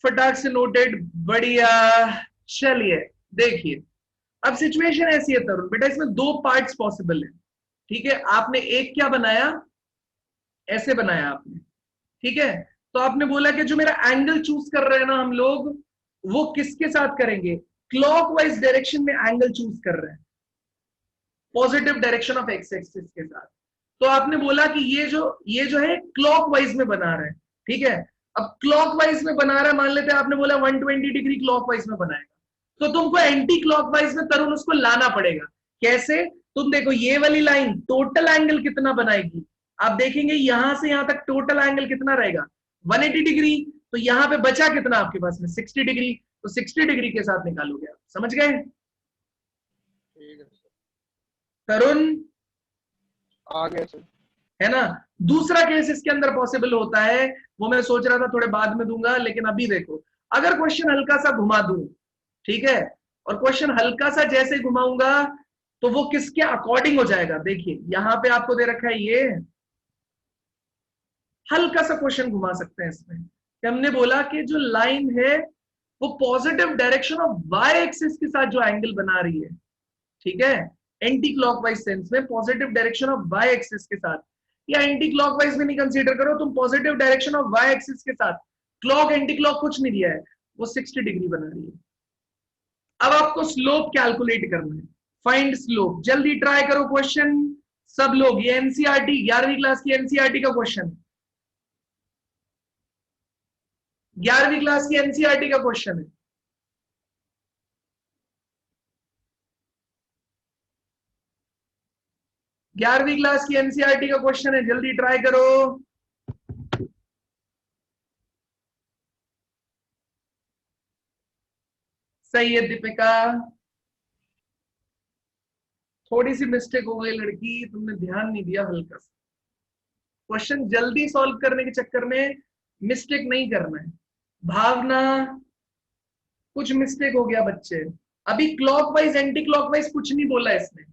फटाक से नोटेड, बढ़िया। चलिए देखिए, अब सिचुएशन ऐसी है तरुण बेटा, इसमें दो पार्ट्स पॉसिबल है। ठीक है, आपने एक क्या बनाया, ऐसे बनाया आपने। ठीक है, तो आपने बोला कि जो मेरा एंगल चूज कर रहे हैं ना हम लोग, वो किसके साथ करेंगे? क्लॉकवाइज डायरेक्शन में एंगल चूज कर रहे हैं, positive direction of x axis के साथ। तो आपने बोला कि ये जो है क्लॉकवाइज में बना रहे हैं। ठीक है, अब क्लॉकवाइज में बना रहा है, मान लेते हैं आपने बोला 120 डिग्री क्लॉकवाइज में बनाएगा, तो तुमको एंटी क्लॉकवाइज में तरुण उसको लाना पड़ेगा। कैसे? तुम देखो ये वाली लाइन टोटल एंगल कितना बनाएगी, आप देखेंगे यहां से यहां तक टोटल एंगल कितना रहेगा, 180 डिग्री। तो यहां पे बचा कितना आपके पास में, 60 डिग्री। तो 60 डिग्री के साथ निकालोगे आप, समझ गए ठीक है सर, तरुण? आ गया सर। है ना? दूसरा केस इसके अंदर पॉसिबल होता है, वो मैं सोच रहा था थोड़े बाद में दूंगा, लेकिन अभी देखो, अगर क्वेश्चन हल्का सा घुमा दूं, ठीक है, और क्वेश्चन हल्का सा जैसे घुमाऊंगा तो वो किसके अकॉर्डिंग हो जाएगा। देखिए यहां पे आपको दे रखा है, ये हल्का सा क्वेश्चन घुमा सकते हैं इसमें कि हमने बोला कि जो लाइन है वो positive direction of y axis के साथ जो एंगल बना रही है, ठीक है, एंटी क्लॉकवाइज सेंस में positive direction of y axis के साथ, या एंटी क्लॉकवाइज में नहीं कंसीडर करो तुम, positive direction of y axis के साथ, क्लॉक एंटी क्लॉक कुछ नहीं दिया है, वो 60 डिग्री बना रही है। अब आपको स्लोप कैलकुलेट करना है, फाइंड स्लोप। जल्दी ट्राई करो क्वेश्चन सब लोग, ये एनसीईआरटी 11वीं क्लास की एनसीईआरटी का क्वेश्चन, 11वीं क्लास की एनसीईआरटी का क्वेश्चन है। ग्यारहवीं क्लास की एनसीईआरटी का क्वेश्चन है, जल्दी ट्राई करो। सही है दीपिका, थोड़ी सी मिस्टेक हो गई लड़की, तुमने ध्यान नहीं दिया हल्का सा। क्वेश्चन जल्दी सॉल्व करने के चक्कर में मिस्टेक नहीं करना है। भावना, कुछ मिस्टेक हो गया बच्चे, अभी क्लॉकवाइज एंटी क्लॉकवाइज कुछ नहीं बोला इसने।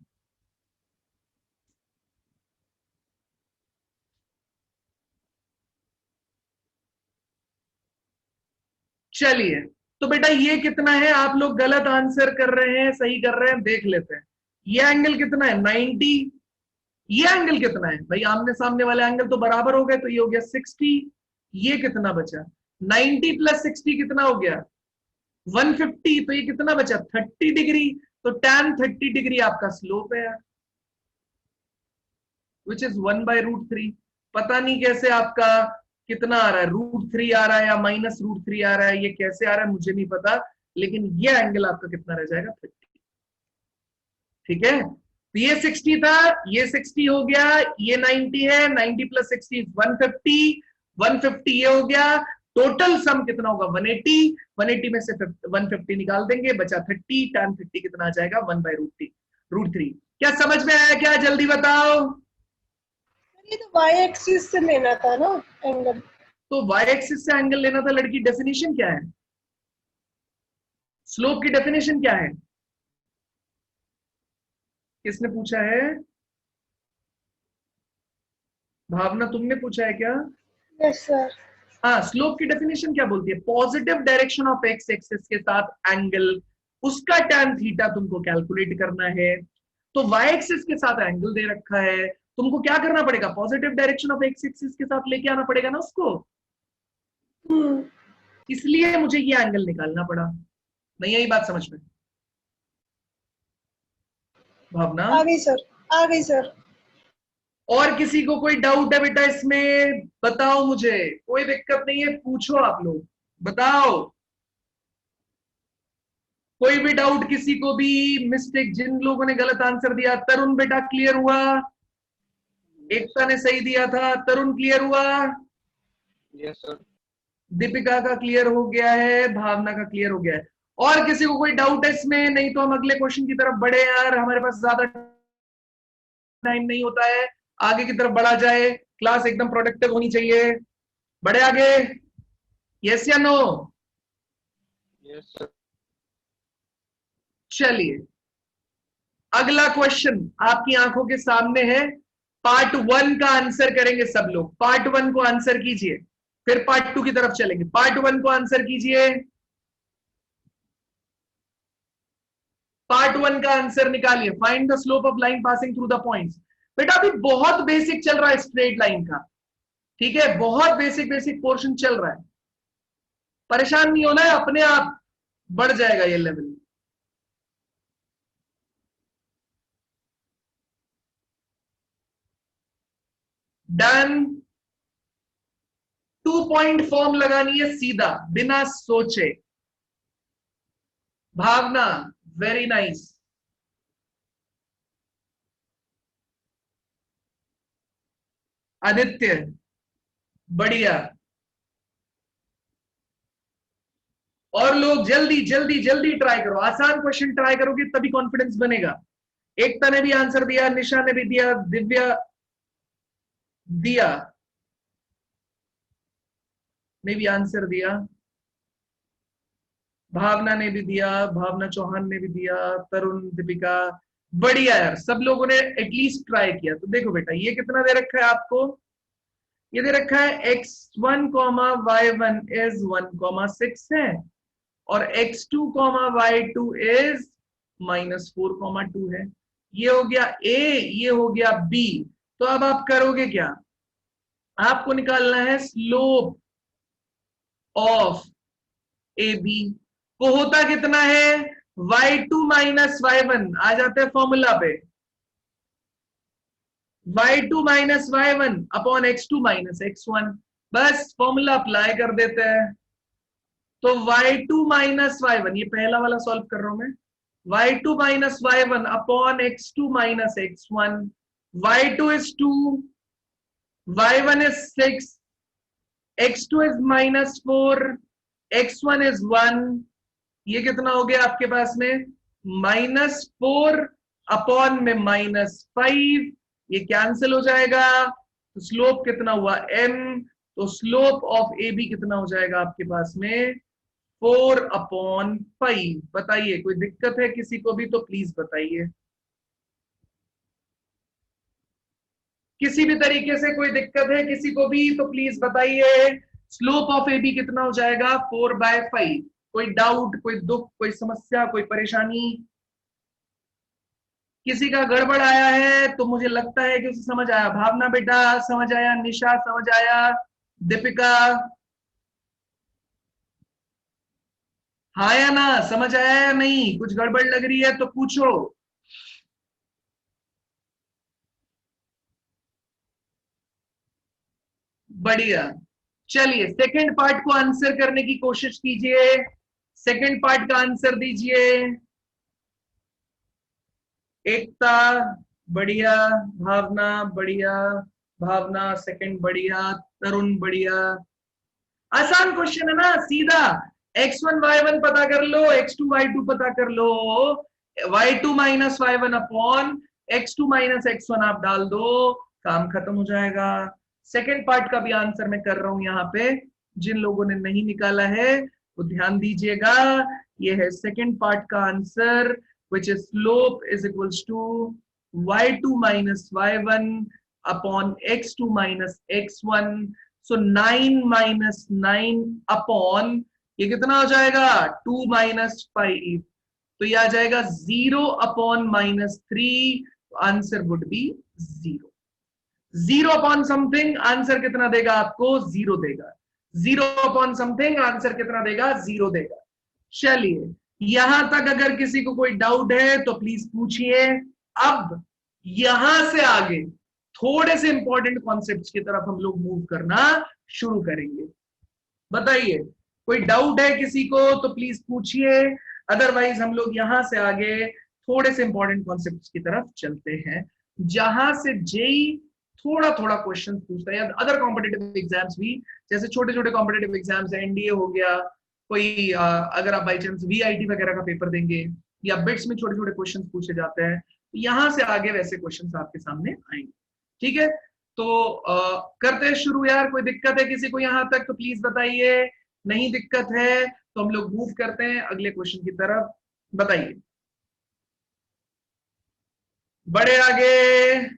चलिए, तो बेटा ये कितना है, आप लोग गलत आंसर कर रहे हैं, सही कर रहे हैं, देख लेते हैं। ये एंगल कितना है, 90। ये एंगल कितना है भाई, आमने सामने वाले एंगल तो बराबर हो गए, तो ये हो गया 60। ये कितना बचा, 90 प्लस 60 कितना हो गया, 150। तो ये कितना बचा, 30 डिग्री। तो tan 30 डिग्री आपका स्लोप है यार, विच इज 1/√3। पता नहीं कैसे आपका कितना आ रहा है, √3 आ रहा है या -√3 आ रहा है, ये कैसे आ रहा है मुझे नहीं पता, लेकिन ये एंगल आपका कितना रह जाएगा, 30। ठीक है, तो ये 60 था, ये 60 हो गया, ये 90 है, 90 प्लस 60 150, 150 ये हो गया, टोटल सम कितना होगा 180, 180 में से 150 निकाल देंगे, बचा 30, tan 30 कितना आ जाएगा 1/√3। क्या समझ में आया क्या, जल्दी बताओ। ये तो वाई एक्सिस से लेना था ना एंगल। तो वाई एक्सिस से एंगल लेना था लड़की, डेफिनेशन क्या है, स्लोप की डेफिनेशन क्या है, किसने पूछा है? भावना तुमने पूछा है क्या? Yes sir. हाँ, स्लोप की डेफिनेशन क्या बोलती है, positive direction of x axis के साथ एंगल, उसका tan थीटा तुमको कैलकुलेट करना है। तो वाई एक्सिस के साथ एंगल दे रखा है, तुमको क्या करना पड़ेगा, positive direction of x axis के साथ लेके आना पड़ेगा ना उसको। इसलिए मुझे ये एंगल निकालना पड़ा। नहीं आई बात समझ में भावना? आ गई सर, आ गई सर। और किसी को कोई डाउट है बेटा इसमें? बताओ मुझे, कोई दिक्कत नहीं है, पूछो आप लोग, बताओ। कोई भी डाउट किसी को भी? मिस्टेक जिन लोगों ने गलत आंसर दिया, तरुण बेटा क्लियर हुआ? एकता ने सही दिया था, तरुण क्लियर हुआ? Yes sir. दीपिका का क्लियर हो गया है, भावना का क्लियर हो गया है। और किसी को कोई डाउट है इसमें? नहीं तो हम अगले क्वेश्चन की तरफ बढ़े यार, हमारे पास ज्यादा टाइम नहीं होता है, आगे की तरफ बढ़ा जाए, क्लास एकदम प्रोडक्टिव होनी चाहिए। बढ़े आगे? यस या नो? Yes sir. चलिए अगला क्वेश्चन आपकी आंखों के सामने है। पार्ट 1 का आंसर करेंगे सब लोग। पार्ट 1 को आंसर कीजिए, फिर पार्ट 2 की तरफ चलेंगे। पार्ट 1 को आंसर कीजिए। पार्ट 1 का आंसर निकालिए। Find the slope of line passing through the points. बेटा अभी बहुत बेसिक चल रहा है स्ट्रेट लाइन का, ठीक है, बहुत बेसिक बेसिक पोर्शन चल रहा है, परेशान नहीं होना है, अपने आप बढ़ जाएगा ये लेवल। डन। 2 पॉइंट फॉर्म लगानी है सीधा बिना सोचे। भावना वेरी नाइस। आदित्य बढ़िया। और लोग जल्दी जल्दी जल्दी ट्राई करो, आसान क्वेश्चन ट्राई करोगे तभी कॉन्फिडेंस बनेगा। एकता ने भी आंसर दिया, निशा ने भी दिया, दिव्या दिया ने भी आंसर दिया, भावना ने भी दिया, भावना चौहान ने भी दिया, तरुण, दीपिका, बढ़िया यार, सब लोगों ने एटलीस्ट ट्राई किया। तो देखो बेटा ये कितना दे रखा है आपको? ये दे रखा है x1, y1 इज 1,6 है और x2, y2 इज -4,2 है। ये हो गया a, ये हो गया b। तो अब आप करोगे क्या? आपको निकालना है स्लोप ऑफ ए बी। वो होता कितना है? y2 minus y1। आ जाते हैं फॉर्मूला पे, y2 minus y1 upon x2 minus x1। बस फॉर्मूला अप्लाई कर देते हैं। तो y2 माइनस y1, ये पहला वाला सॉल्व कर रहा हूं मैं, y2 minus y1 upon x2 minus x1। y2 is 2, y1 is 6, x2 is -4, x1 is 1। ये कितना हो गया आपके पास में? -4 अपॉन में -5, ये कैंसिल हो जाएगा। तो स्लोप कितना हुआ? m। तो स्लोप ऑफ ए बी कितना हो जाएगा आपके पास में? 4/5। बताइए कोई दिक्कत है किसी को भी? तो प्लीज बताइए, किसी भी तरीके से कोई दिक्कत है किसी को भी तो प्लीज बताइए। स्लोप ऑफ ए बी कितना हो जाएगा? 4/5। कोई डाउट, कोई दुख, कोई समस्या, कोई परेशानी? किसी का गड़बड़ आया है तो मुझे लगता है कि उसे समझ आया। भावना बेटा समझ आया, निशा समझ आया, दीपिका हाँ या ना? समझ आया या नहीं? कुछ गड़बड़ लग रही है तो पूछो। बढ़िया। चलिए सेकंड पार्ट को आंसर करने की कोशिश कीजिए। सेकंड पार्ट का आंसर दीजिए। एकता बढ़िया, भावना बढ़िया, भावना सेकंड बढ़िया, तरुण बढ़िया। आसान क्वेश्चन है ना, सीधा x1 y1 पता कर लो, x2 y2 पता कर लो, y2 minus y1 upon x2 minus x1 आप डाल दो, काम खत्म हो जाएगा। सेकंड पार्ट का भी आंसर मैं कर रहा हूं यहाँ पे, जिन लोगों ने नहीं निकाला है वो ध्यान दीजिएगा। ये है सेकंड पार्ट का answer, which is slope is equals to y2 minus y1 upon x2 minus x1। so 9 minus 9 upon ये कितना हो जाएगा? 2 minus 5। तो ये आ जाएगा 0 upon -3। Answer would be 0। 0 upon something, answer कितना देगा आपको? 0 देगा। 0 अपॉन समथिंग, आंसर कितना देगा? 0 देगा। चलिए, यहां तक अगर किसी को कोई डाउट है तो प्लीज पूछिए। अब यहां से आगे थोड़े से इंपॉर्टेंट कॉन्सेप्ट्स की तरफ हम लोग मूव करना शुरू करेंगे। बताइए, कोई डाउट है किसी को तो प्लीज पूछिए, अदरवाइज हम लोग यहां से आगे थोड़े से इंपॉर्टेंट कॉन्सेप्ट्स की तरफ चलते हैं, जहां से जेई थोड़ा थोड़ा क्वेश्चन पूछता है, या अदर कॉम्पिटेटिव एग्जाम्स भी, जैसे छोटे छोटे कॉम्पिटेटिव एग्जाम्स है, एनडीए हो गया, कोई अगर आप बाई चांस वीआईटी वगैरह का पेपर देंगे, या बिट्स में छोटे छोटे क्वेश्चन पूछे जाते हैं, तो यहां से आगे वैसे क्वेश्चन आपके सामने आएंगे। ठीक है, तो करते हैं शुरू यार। कोई दिक्कत है किसी को यहां तक तो प्लीज बताइए, नहीं दिक्कत है तो हम लोग मूव करते हैं अगले क्वेश्चन की तरफ। बताइए, बड़े आगे।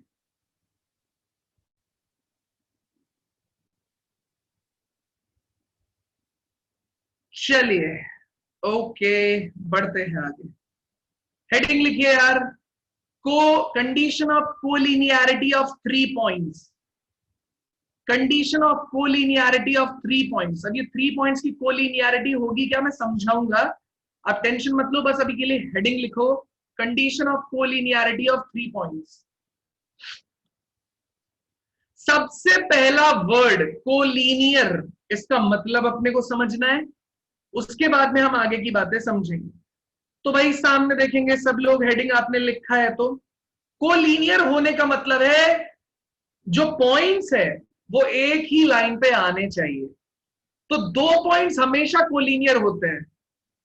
चलिए, ओके, बढ़ते हैं आगे। हेडिंग लिखिए यार, को condition of collinearity of 3 points. Condition of collinearity of 3 points. अब ये 3 पॉइंट्स की कोलिनियरिटी होगी क्या, मैं समझाऊंगा, आप टेंशन मत लो, बस अभी के लिए हेडिंग लिखो, condition of collinearity of 3 points. सबसे पहला वर्ड कोलिनियर, इसका मतलब अपने को समझना है, उसके बाद में हम आगे की बातें समझेंगे। तो भाई सामने देखेंगे सब लोग, हेडिंग आपने लिखा है, तो कोलिनियर होने का मतलब है जो पॉइंट्स है वो एक ही लाइन पे आने चाहिए। तो 2 पॉइंट्स हमेशा कोलिनियर होते हैं,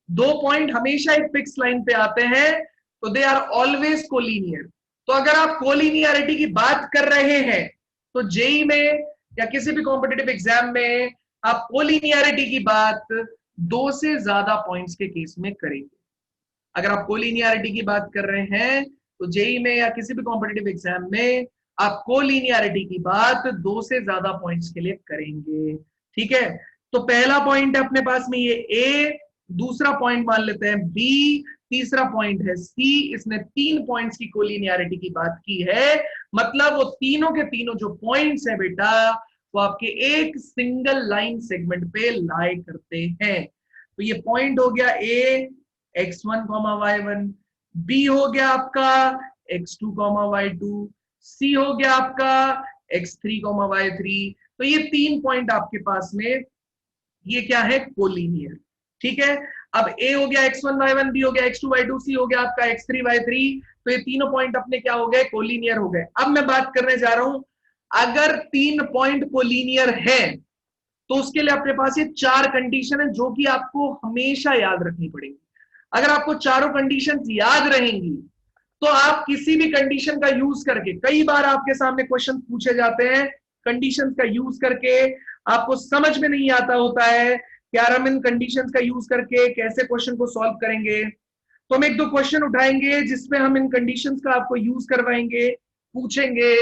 2 पॉइंट हमेशा एक फिक्स लाइन पे आते हैं, तो दे आर ऑलवेज कोलिनियर। तो अगर आप कोलिनियरिटी की बात कर रहे हैं तो जेई में या किसी भी कॉम्पिटिटिव एग्जाम में आप कोलिनियरिटी की बात 2 से ज्यादा पॉइंट्स के केस में करेंगे। अगर आप कोलिनियरिटी की बात कर रहे हैं तो जेई में या किसी भी कॉम्पिटिटिव एग्जाम में आप कोलिनियरिटी की बात 2 से ज्यादा पॉइंट्स के लिए करेंगे। ठीक है, तो पहला पॉइंट है अपने पास में ये ए, दूसरा पॉइंट मान लेते हैं बी, तीसरा पॉइंट है सी। इसने 3 पॉइंट्स की कोलिनियरिटी की बात की है, मतलब वो तीनों के तीनों जो पॉइंट्स है बेटा, वो आपके एक सिंगल लाइन सेगमेंट पे लाई करते हैं। तो ये पॉइंट हो गया ए x1, y1, बी हो गया आपका x2, y2, सी हो गया आपका x3, y3। तो ये 3 पॉइंट आपके पास में ये क्या है, कोलिनियर। ठीक है, अब ए हो गया x1, y1, बी हो गया x2, y2, सी हो गया आपका x3, y3। तो ये तीनों पॉइंट अपने क्या हो गए, कोलिनियर हो गए। अब मैं बात करने जा रहा हूं, अगर 3 पॉइंट कोलिनियर है तो उसके लिए अपने पास ये 4 कंडीशन है जो कि आपको हमेशा याद रखनी पड़ेगी। अगर आपको चारों कंडीशंस याद रहेंगी तो आप किसी भी कंडीशन का यूज करके, कई बार आपके सामने क्वेश्चन पूछे जाते हैं कंडीशंस का यूज करके, आपको समझ में नहीं आता होता है कि यार हम इन कंडीशंस का यूज करके कैसे क्वेश्चन को सॉल्व करेंगे। तो हम 1-2 क्वेश्चन उठाएंगे जिसमें हम इन कंडीशंस का आपको यूज करवाएंगे, पूछेंगे।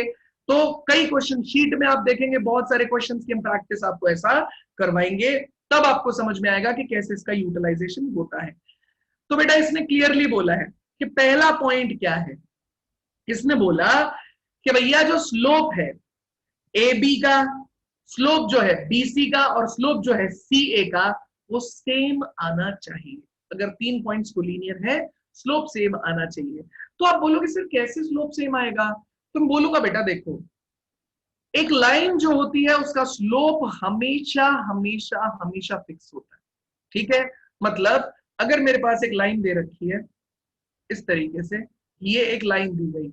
तो कई क्वेश्चन शीट में आप देखेंगे, बहुत सारे क्वेश्चंस की हम प्रैक्टिस आपको ऐसा करवाएंगे, तब आपको समझ में आएगा कि कैसे इसका यूटिलाइजेशन होता है। तो बेटा इसने क्लियरली बोला है कि पहला पॉइंट क्या है, इसने बोला कि भैया जो स्लोप है ए बी का, स्लोप जो है बीसी का, और स्लोप जो है सी ए का, वो सेम आना चाहिए। अगर 3 पॉइंट्स कोलिनियर है, स्लोप सेम आना चाहिए। तो आप बोलोगे सर कैसे स्लोप सेम आएगा, तुम बोलूंगा बेटा देखो, एक लाइन जो होती है उसका स्लोप हमेशा हमेशा हमेशा फिक्स होता है। ठीक है, मतलब अगर मेरे पास एक लाइन दे रखी है इस तरीके से, ये एक लाइन दी गई,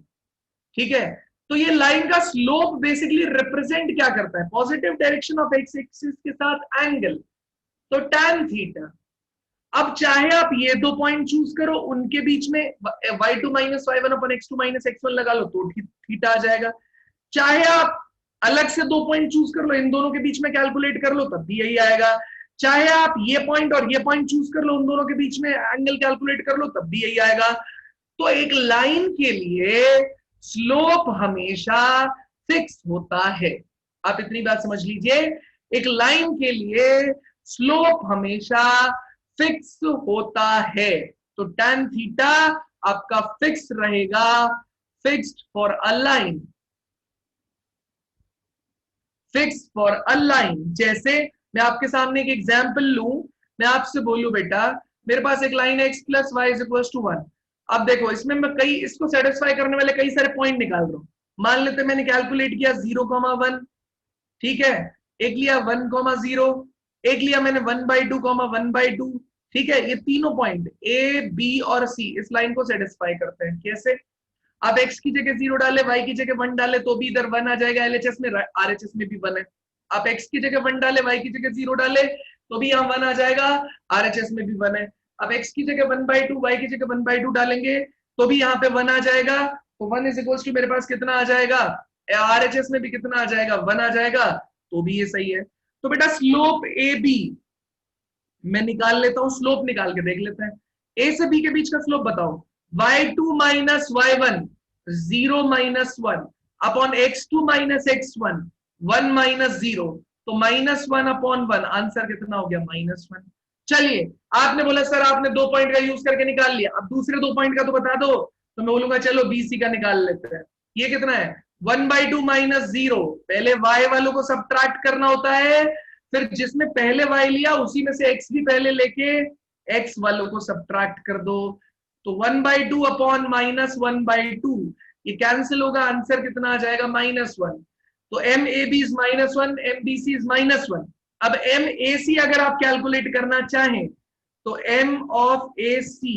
ठीक है, तो ये लाइन का स्लोप बेसिकली रिप्रेजेंट क्या करता है, positive direction of x axis के साथ एंगल, तो tan थीटा। अब चाहे आप ये 2 पॉइंट चूज करो, उनके बीच में y2 माइनस y1 अपन x2 माइनस x1 लगा लो तो थीटा आ जाएगा। चाहे आप अलग से 2 पॉइंट चूज कर लो, इन दोनों के बीच में कैलकुलेट कर लो, तब भी यही आएगा। चाहे आप ये पॉइंट और ये पॉइंट चूज कर लो, उन दोनों के बीच में एंगल कैलकुलेट कर लो, तब भी यही आएगा। तो एक लाइन के लिए स्लोप हमेशा फिक्स होता है। आप इतनी बात समझ लीजिए, एक लाइन के लिए स्लोप हमेशा फिक्स होता है। तो tan थीटा आपका फिक्स रहेगा, fixed for a line, fix for a line. जैसे मैं आपके सामने एक एग्जाम्पल लूं, मैं आपसे बोलूं बेटा मेरे पास एक लाइन है x plus y is equal to 1। अब देखो इसमें मैं कई इसको सेटिस्फाई करने वाले कई सारे पॉइंट निकाल रहा हूं। मान लेते मैंने कैलकुलेट किया 0,1, ठीक है, एक लिया 1,0, एक लिया मैंने 1/2, 1/2, ठीक है। ये तीनों पॉइंट ए बी और सी इस लाइन को सेटिस्फाई करते हैं। कैसे? आप x की जगह 0 डाले, y की जगह 1 डाले तो भी इधर 1 आ जाएगा, LHS में RHS में भी 1 है। आप x की जगह 1 डाले, y की जगह 0 डाले तो भी यहाँ 1 आ जाएगा, RHS में भी 1 है। अब x की जगह 1/2, y की जगह 1/2 डालेंगे तो भी यहाँ पे 1 आ जाएगा। तो 1 इज इक्वल टू मेरे पास कितना आ जाएगा, RHS में भी कितना आ जाएगा, 1 आ जाएगा, तो भी ये सही है। तो बेटा स्लोप ए बी मैं निकाल लेता हूं, स्लोप निकाल के देख लेते हैं। ए से बी के बीच का स्लोप बताओ, y2 minus y1 0 minus 1 upon x2 minus x1 1 minus 0, तो -1 अपॉन 1, आंसर कितना हो गया, -1। चलिए आपने बोला सर आपने 2 पॉइंट का यूज करके निकाल लिया, अब दूसरे 2 पॉइंट का तो बता दो, तो मैं बोलूंगा चलो BC का निकाल लेते हैं। ये कितना है, 1/2 माइनस 0, पहले y वालों को सब्ट्रैक्ट करना होता है, फिर जिसमें पहले y लिया उसी में से x भी पहले लेके x वालों को सब्ट्रैक्ट कर दो। तो 1/2 अपॉन -1/2 ये कैंसिल होगा, आंसर कितना आ जाएगा, -1। तो MAB इज -1, MBC इज -1। अब MAC अगर आप कैलकुलेट करना चाहें तो M ऑफ AC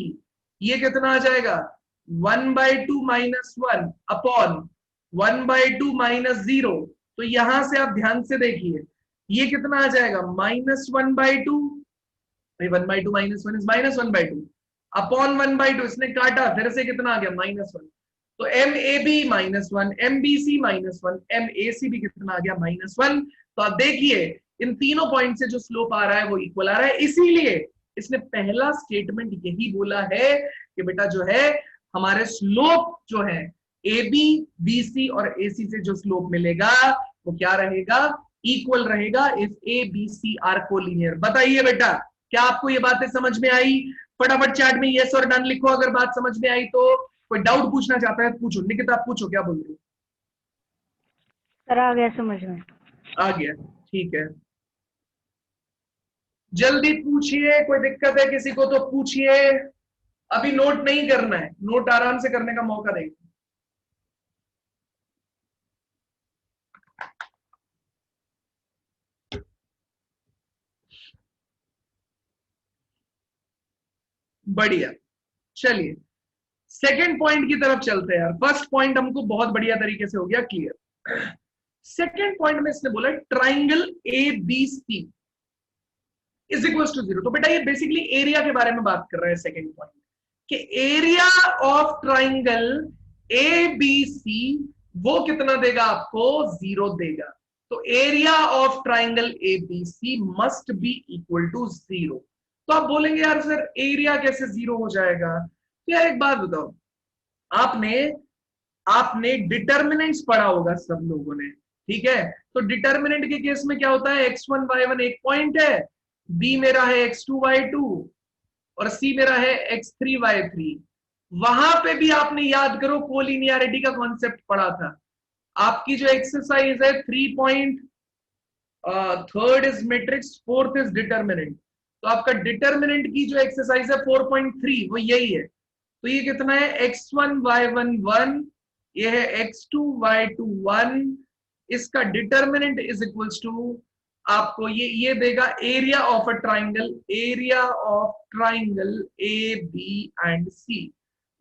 ये कितना आ जाएगा, 1/2 -1 अपॉन 1/2 -0। तो यहां से आप ध्यान से देखिए ये कितना आ जाएगा, -1/2, 1/2 -1 इज -1/2 अपॉन 1/2, इसने काटा फिर से कितना आ गया, -1। तो MAB -1, MBC -1, MAC भी कितना आ गया, -1। तो आप देखिए इन तीनों पॉइंट से जो स्लोप आ रहा है वो इक्वल आ रहा है, इसीलिए इसने पहला स्टेटमेंट यही बोला है कि बेटा जो है हमारे स्लोप जो है AB, BC और AC से जो स्लोप मिलेगा वो क्या रहेगा, इक्वल रहेगा इफ ABC आर कोलिनियर। बताइए बेटा क्या आपको ये बातें समझ में आई? फटाफट चैट में यस और डन लिखो अगर बात समझ में आई तो। कोई डाउट पूछना चाहता है पूछो। निकिता आप पूछो, क्या बोल रहे हो? सर आ गया समझ में। आ गया, ठीक है, जल्दी पूछिए, कोई दिक्कत है किसी को तो पूछिए। अभी नोट नहीं करना है, नोट आराम से करने का मौका देंगे। बढ़िया, चलिए सेकंड पॉइंट की तरफ चलते हैं यार। फर्स्ट पॉइंट हमको बहुत बढ़िया तरीके से हो गया क्लियर। सेकंड पॉइंट में इसने बोला triangle ABC is equal to 0। तो बेटा ये बेसिकली एरिया के बारे में बात कर रहा है सेकंड पॉइंट, कि एरिया ऑफ ट्राइंगल ABC वो कितना देगा आपको, 0 देगा। तो area of triangle ABC must be equal to 0। तो आप बोलेंगे यार सर एरिया कैसे 0 हो जाएगा? तो यार एक बात बताओ, आपने डिटर्मिनेंट्स पढ़ा होगा सब लोगों ने, ठीक है? तो डिटर्मिनेंट के केस में क्या होता है, x1 y1 एक पॉइंट है, B मेरा है x2 y2 और C मेरा है x3 y3। वहां पे भी आपने याद करो कोलिनियरिटी का कॉन्सेप्ट पढ़ा था। आपकी जो एक्सरसाइज है 3 point, third is matrix, fourth is determinant. तो आपका डिटर्मिनेंट की जो एक्सरसाइज है 4.3 वो यही है। तो ये कितना है, x1 y1 1, ये है x2 y2 1। इसका डिटर्मिनेंट इज इक्वल्स टू आपको ये देगा area of a triangle, area of triangle AB and C।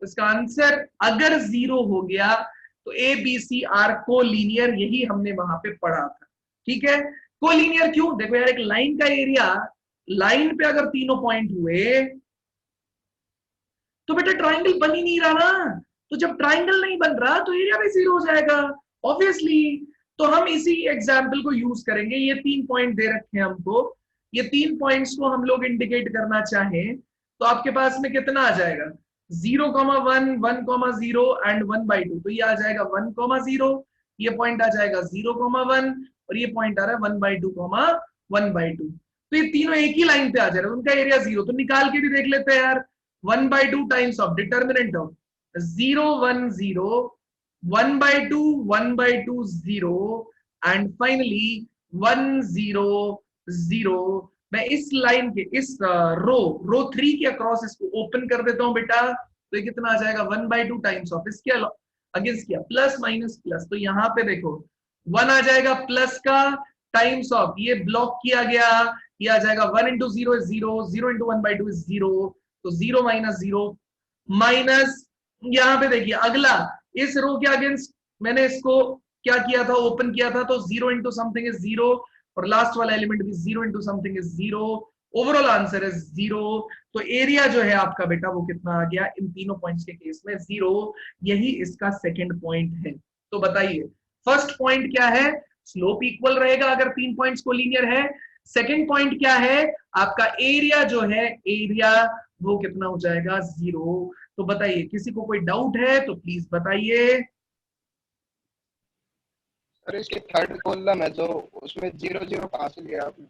इसका आंसर अगर 0 हो गया तो ABC आर कोलिनियर, यही हमने वहां पे पढ़ा था, ठीक है? कोलिनियर क्यों? देखो यार एक लाइन का एरिया, लाइन पे अगर तीनों पॉइंट हुए तो बेटा ट्राइंगल बन ही नहीं रहा ना। तो जब ट्राइंगल नहीं बन रहा तो एरिया भी 0 हो जाएगा ऑब्वियसली। तो हम इसी एग्जाम्पल को यूज करेंगे। ये 3 पॉइंट दे रखे हैं हमको, ये 3 पॉइंट्स को हम लोग इंडिकेट करना चाहें तो आपके पास में कितना आ जाएगा, 0,1 1,0 एंड 1/2। तो ये आ जाएगा 1,0, ये पॉइंट आ जाएगा 0,1 और ये पॉइंट आ रहा है 1/2 1/2। तो ये तीनों एक ही लाइन पे आ जा रहे हैं, उनका एरिया 0। तो निकाल के भी देख लेते हैं यार, 1/2 times of determinant of 0 1 0, 1/2 1/2 0 and finally 1 0 0। मैं इस लाइन के इस रो 3 के अक्रॉस इसको ओपन कर देता हूं बेटा, तो ये कितना आ जाएगा 1/2 टाइम्स ऑफ इसके अगेंस्ट किया प्लस माइनस प्लस, तो यहाँ पे देखो 1 आ जाएगा प्लस का टाइम्स ऑफ ये ब्लॉक किया गया, ये आ जाएगा 1 इंटू 0 इज 0, 0 इंटू 1/2 इज 0, तो 0 माइनस 0 माइनस, यहाँ पे देखिए अगला इस रो के अगेंस्ट मैंने इसको क्या किया था, ओपन किया था, तो 0 इंटू समथिंग इज 0 और लास्ट वाला एलिमेंट भी 0 into something is 0, overall answer is 0। तो एरिया जो है आपका बेटा वो कितना आ गया इन तीनों पॉइंट्स के केस में 0, यही इसका सेकंड पॉइंट है। तो बताइए फर्स्ट पॉइंट क्या है, स्लोप इक्वल रहेगा अगर 3 पॉइंट्स को लीनियर है। सेकंड पॉइंट क्या है, आपका एरिया जो है एरिया वो कितना हो जाएगा 0। तो बताइए किसी को कोई डाउट है तो प्लीज बताइए। सर इसके थर्ड कॉलम है जो उसमें 0 0 कहाँ से लिया आपने?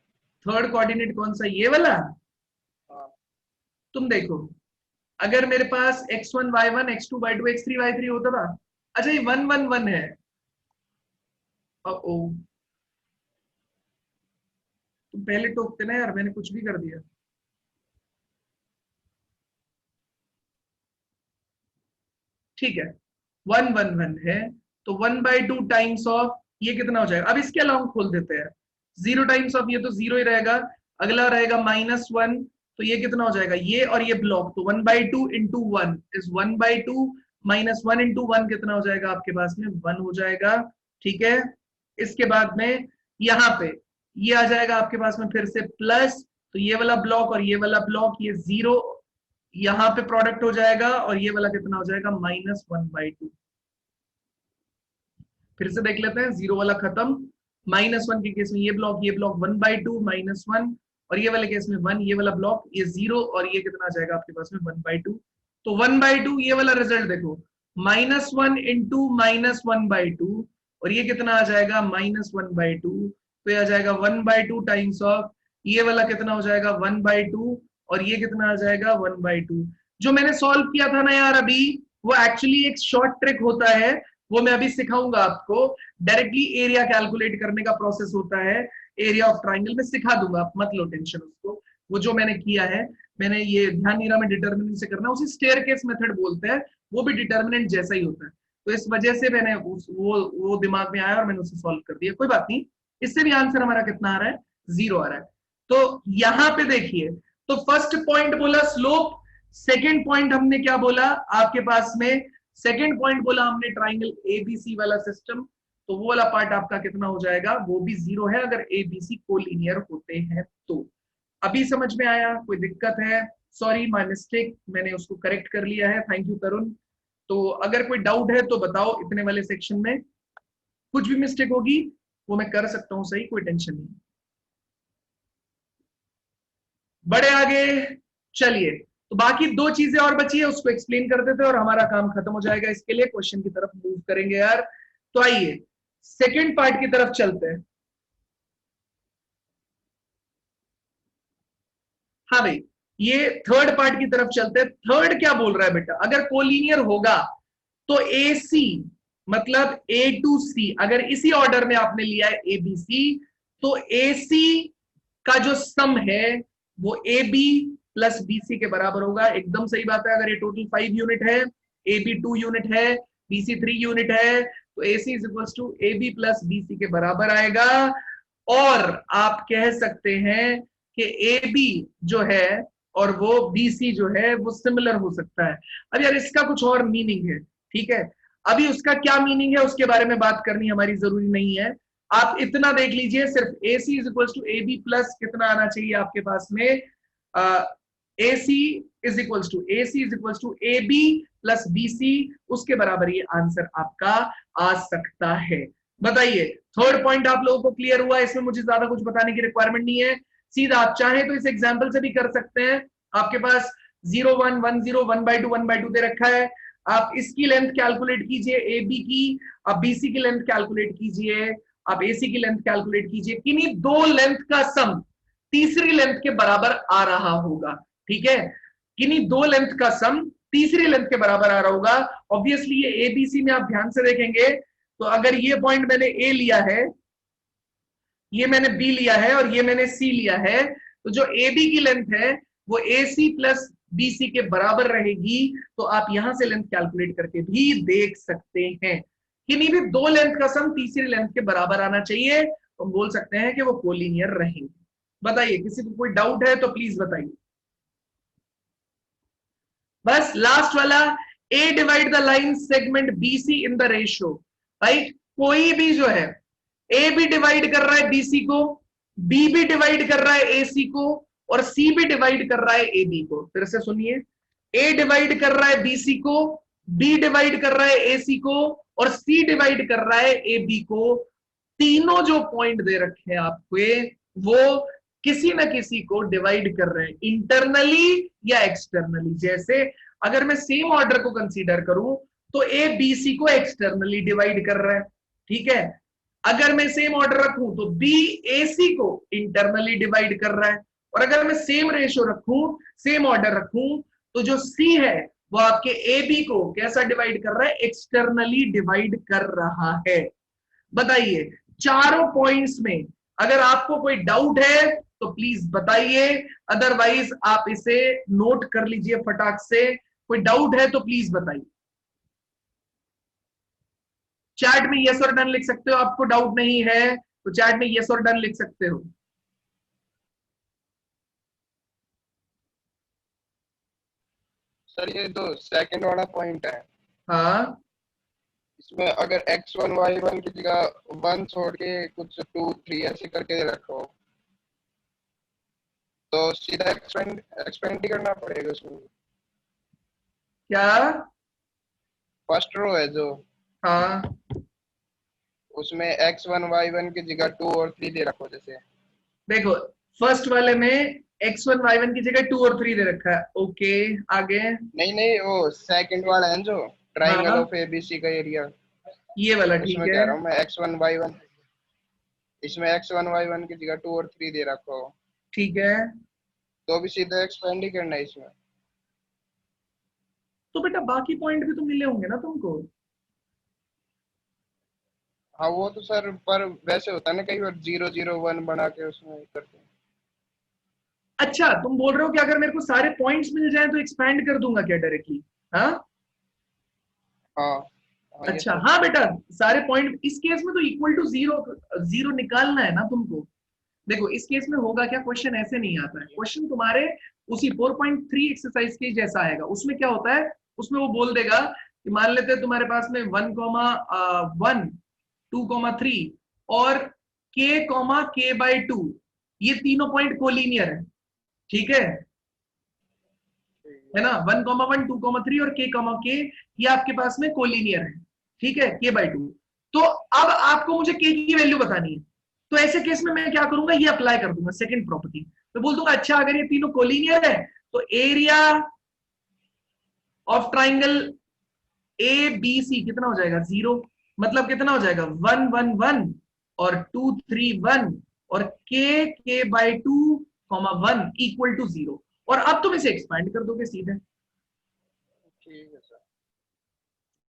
थर्ड कोऑर्डिनेट कौन सा, ये वाला? हाँ। तुम देखो अगर मेरे पास x1 y1 x2 y2 x3 y3 होता था, अच्छा ये 1 1 1 है, ओ तुम पहले टोकते ना यार, मैंने कुछ भी कर दिया। ठीक है 1 1 1 है, तो 1/2 टाइम्स ऑफ ये कितना हो जाएगा, अब इसके अलाउंग खोल देते हैं, 0 टाइम्स ऑफ ये तो 0 ही रहेगा, अगला रहेगा -1, तो ये कितना हो जाएगा ये और ये ब्लॉक, तो 1/2 इंटू 1 इज 1/2 -1 इंटू 1 कितना हो जाएगा आपके पास में 1 हो जाएगा। ठीक है इसके बाद में यहाँ पे ये आ जाएगा आपके पास में फिर से प्लस, तो ये वाला ब्लॉक और ये वाला ब्लॉक ये 0 यहाँ पे प्रोडक्ट हो जाएगा और ये वाला कितना हो जाएगा -1/2। फिर से देख लेते हैं, 0 वाला खत्म, -1 के केस में ये ब्लॉक 1/2 -1 और ये वाले केस में 1, ये वाला ब्लॉक ये 0 और ये कितना आ जाएगा आपके पास में 1/2। तो 1/2 ये वाला रिजल्ट देखो -1 इंटू -1/2 और ये कितना आ जाएगा -1/2, तो ये आ जाएगा 1/2 टाइम्स ऑफ ये वाला कितना हो जाएगा 1/2 और ये कितना आ जाएगा 1/2। जो मैंने सॉल्व किया था ना यार अभी, वो एक्चुअली एक शॉर्ट ट्रिक होता है, वो मैं अभी सिखाऊंगा आपको। डायरेक्टली एरिया कैलकुलेट करने का प्रोसेस होता है, एरिया ऑफ ट्राइंगल में सिखा दूंगा, आप मत लो टेंशन उसको। वो जो मैंने किया है, मैंने ये ध्यान नहीं रहा मैं डिटर्मिनेंट से करना, उसी स्टेयरकेस मेथड बोलते हैं, वो भी डिटर्मिनेंट जैसा ही होता है, तो इस वजह से मैंने वो दिमाग में आया और मैंने उसे सॉल्व कर दिया। कोई बात नहीं, इससे भी आंसर हमारा कितना आ रहा है 0 आ रहा है। तो यहां पे देखिए, तो फर्स्ट पॉइंट बोला स्लोप, सेकेंड पॉइंट हमने क्या बोला आपके पास में, सेकेंड पॉइंट बोला हमने ट्राइंगल एबीसी वाला सिस्टम, तो वो वाला पार्ट आपका कितना हो जाएगा, वो भी 0 है अगर एबीसी कोलिनियर होते हैं तो। अभी समझ में आया, कोई दिक्कत है? सॉरी माय मिस्टेक, मैंने उसको करेक्ट कर लिया है, थैंक यू तरुण। तो अगर कोई डाउट है तो बताओ, इतने वाले सेक्शन में कुछ भी मिस्टेक होगी वो मैं कर सकता हूं सही, कोई टेंशन नहीं। बड़े आगे चलिए, तो बाकी 2 चीजें और बची है, उसको एक्सप्लेन कर देते हैं और हमारा काम खत्म हो जाएगा। इसके लिए क्वेश्चन की तरफ मूव करेंगे यार। तो आइए सेकंड पार्ट की तरफ चलते हैं। हाँ भाई, ये थर्ड पार्ट की तरफ चलते हैं। थर्ड क्या बोल रहा है बेटा, अगर कोलिनियर होगा तो AC मतलब A to C, अगर इसी ऑर्डर में आपने लिया है ABC, तो AC का जो सम है वो AB प्लस BC के बराबर होगा। एकदम सही बात है, अगर ये टोटल 5 यूनिट है, AB 2 यूनिट है, BC 3 यूनिट है, तो AC is equal to AB plus BC के बराबर आएगा। और आप कह सकते हैं कि AB जो है और वो BC जो है वो सिमिलर हो सकता है। अब यार इसका कुछ और मीनिंग है, ठीक है, अभी उसका क्या मीनिंग है उसके बारे में बात करनी हमारी जरूरी नहीं है। आप इतना देख लीजिए, सिर्फ AC is equal to AB plus कितना आना चाहिए आपके पास में, AC is equal to AB plus BC, उसके बराबर ये आंसर आपका आ सकता है। बताइए थर्ड पॉइंट आप लोगों को क्लियर हुआ? इसमें मुझे ज्यादा कुछ बताने की रिक्वायरमेंट नहीं है, सीधा आप चाहें तो इस एग्जाम्पल से भी कर सकते हैं। आपके पास 0 1 1 0 1/2 दे रखा है, आप इसकी लेंथ कैलकुलेट कीजिए AB की, आप BC की लेंथ कैलकुलेट कीजिए, आप AC की लेंथ कैलकुलेट कीजिए, किन्हीं 2 लेंथ का सम तीसरी लेंथ के बराबर आ रहा होगा। ठीक है, किन्हीं 2 लेंथ का सम तीसरी लेंथ के बराबर आ रहा होगा। ऑब्वियसली ये ABC में आप ध्यान से देखेंगे, तो अगर ये पॉइंट मैंने A लिया है ये मैंने बी लिया है और ये मैंने सी लिया है, तो जो ए बी की लेंथ है वो ए सी प्लस बी सी के बराबर रहेगी। तो आप यहां से लेंथ कैलकुलेट करके भी देख सकते हैं। किन्हीं भी दो लेंथ का सम तीसरी लेंथ के बराबर आना चाहिए, तो हम बोल सकते हैं कि वो कोलिनियर रहेंगे। बताइए, किसी को कोई डाउट है तो प्लीज बताइए। बस लास्ट वाला, A divide the line segment B C in the ratio. Right, कोई भी जो है ए भी डिवाइड कर रहा है बीसी को, बी भी डिवाइड कर रहा है एसी को, और सी भी डिवाइड कर रहा है ए बी को। फिर से सुनिए, ए डिवाइड कर रहा है बीसी को, बी डिवाइड कर रहा है एसी को, और सी डिवाइड कर रहा है ए बी को। तीनों जो पॉइंट दे रखे हैं आपको, वो किसी ना किसी को डिवाइड कर रहे हैं, इंटरनली या एक्सटर्नली। जैसे अगर मैं सेम ऑर्डर को कंसीडर करूं तो ए बी सी को एक्सटर्नली डिवाइड कर रहा है, ठीक है। अगर मैं सेम ऑर्डर रखूं तो बी ए सी को इंटरनली डिवाइड कर रहा है, और अगर मैं सेम रेशियो रखूं, सेम ऑर्डर रखूं, तो जो सी है वो आपके ए बी को कैसा डिवाइड कर रहा है, एक्सटर्नली डिवाइड कर रहा है। बताइए, चारों पॉइंट्स में अगर आपको कोई डाउट है तो प्लीज बताइए, अदरवाइज आप इसे नोट कर लीजिए फटाक से। कोई डाउट है तो प्लीज बताइए। चैट में यस और डन लिख सकते हो, आपको डाउट नहीं है तो चैट में यस और डन लिख सकते हो। सर ये तो सेकंड वाला पॉइंट है, हाँ, इसमें अगर x1 y1 की जगह 1 छोड़ के कुछ 2 3 ऐसे करके रखो तो सीधा एक्सपेंड ही करना पड़ेगा उसमें। क्या? फर्स्ट रो है जो, हाँ, उसमें x1 y1 की जगह 2 और 3 दे रखो। जैसे देखो फर्स्ट वाले में x1 y1 की जगह 2 और 3 दे रखा है। ओके, आगे। नहीं वो सेकंड वाला है जो ट्रायंगल हाँ, ऑफ एबीसी का एरिया, ये वाला ठीक उसमें कह है। रहा हूँ मैं x1 y1, इसमें x1 y1 की जगह 2 और 3 दे रखो, ठीक है, तो भी सीधा एक्सपेंड ही करना है इसमें। तो बेटा बाकी पॉइंट भी तो मिले होंगे ना तुमको। हाँ वो तो सर, पर वैसे होता है ना, कई बार 0 0 1 बना के उसमें करते हैं। अच्छा, तुम बोल रहे हो कि अगर मेरे को सारे पॉइंट्स मिल जाए तो एक्सपैंड कर दूंगा क्या डायरेक्टली? हाँ, हाँ ये अच्छा, सर। हाँ बेटा, सारे पॉइंट इस केस में तो इक्वल टू जीरो, जीरो निकालना है ना तुमको। देखो इस केस में होगा क्या, क्वेश्चन ऐसे नहीं आता है। क्वेश्चन तुम्हारे उसी 4.3 एक्सरसाइज के जैसा आएगा। उसमें क्या होता है, उसमें वो बोल देगा कि मान लेते हैं तुम्हारे पास में 1,1 2,3 और k/k/2, ये तीनों पॉइंट कोलिनियर है, ठीक है ना। 1,1 2,3 और k, ये आपके पास में कोलिनियर है, ठीक है, k/2। तो अब आपको मुझे k की वैल्यू बतानी है, तो ऐसे केस में मैं क्या करूंगा, ये अप्लाई कर दूंगा सेकंड प्रॉपर्टी। तो बोल दूंगा अच्छा अगर ये तीनों कोलिनियर है तो area of triangle A B C कितना हो जाएगा, 0। मतलब कितना हो जाएगा, 1 1 1 और 2 3 1 और k/2, 1 इक्वल टू 0। और अब तुम इसे एक्सपैंड कर दोगे सीधे, ठीक है सर।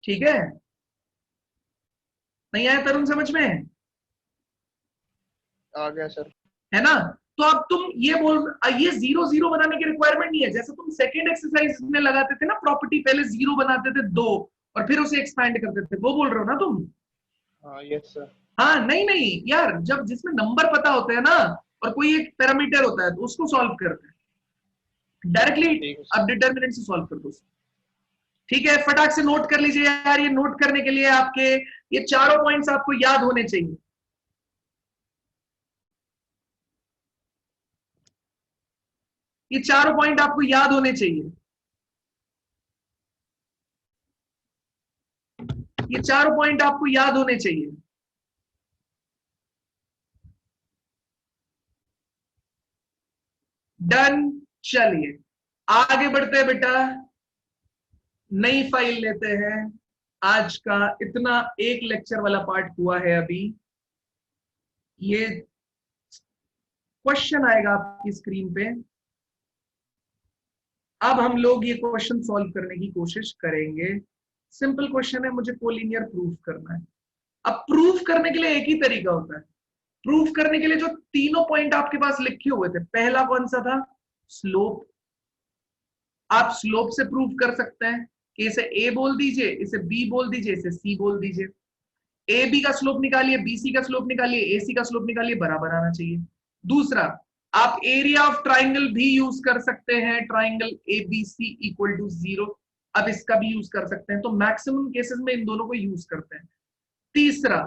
ठीक है। नहीं आया तरुण समझ में? आ गया सर। है ना। तो अब तुम ये बोल, ये 0 0 बनाने की रिक्वायरमेंट नहीं है। जैसे तुम सेकेंड एक्सरसाइज में लगाते थे ना प्रॉपर्टी, पहले 0 बनाते थे 2 और फिर उसे एक्सपैंड करते थे, वो बोल रहे हो ना तुम? हाँ यस सर। हाँ, नहीं नहीं यार, जब जिसमें नंबर पता होते हैं ना और कोई एक पैरामीटर होता है तो उसको सॉल्व करते हैं डायरेक्टली। ठीक है अब डिटर्मिनेंट से सॉल्व कर दो, ठीक है। फटाक से नोट कर लीजिए यार, ये नोट करने के लिए आपके ये चारों पॉइंट्स आपको याद होने चाहिए। ये चारों पॉइंट आपको याद होने चाहिए, ये चारों पॉइंट आपको याद होने चाहिए। डन, चलिए आगे बढ़ते हैं बेटा, नई फाइल लेते हैं। आज का इतना एक लेक्चर वाला पार्ट हुआ है अभी। ये क्वेश्चन आएगा आपकी स्क्रीन पे, अब हम लोग ये क्वेश्चन सॉल्व करने की कोशिश करेंगे। सिंपल क्वेश्चन है, मुझे कोलिनियर प्रूफ करना है। अब प्रूफ करने के लिए एक ही तरीका होता है, प्रूफ करने के लिए जो तीनों पॉइंट आपके पास लिखे हुए थे, पहला कौन सा था? स्लोप। आप स्लोप से प्रूफ कर सकते हैं कि इसे ए बोल दीजिए, इसे बी बोल दीजिए, इसे सी बोल दीजिए। ए बी का स्लोप निकालिए, बी सी का स्लोप निकालिए, ए सी का स्लोप निकालिए, बराबर आना चाहिए। दूसरा, आप एरिया ऑफ ट्राइंगल भी यूज कर सकते हैं, triangle A B C equal to 0। अब इसका भी यूज कर सकते हैं, तो मैक्सिमम केसेस में इन दोनों को यूज करते हैं। तीसरा,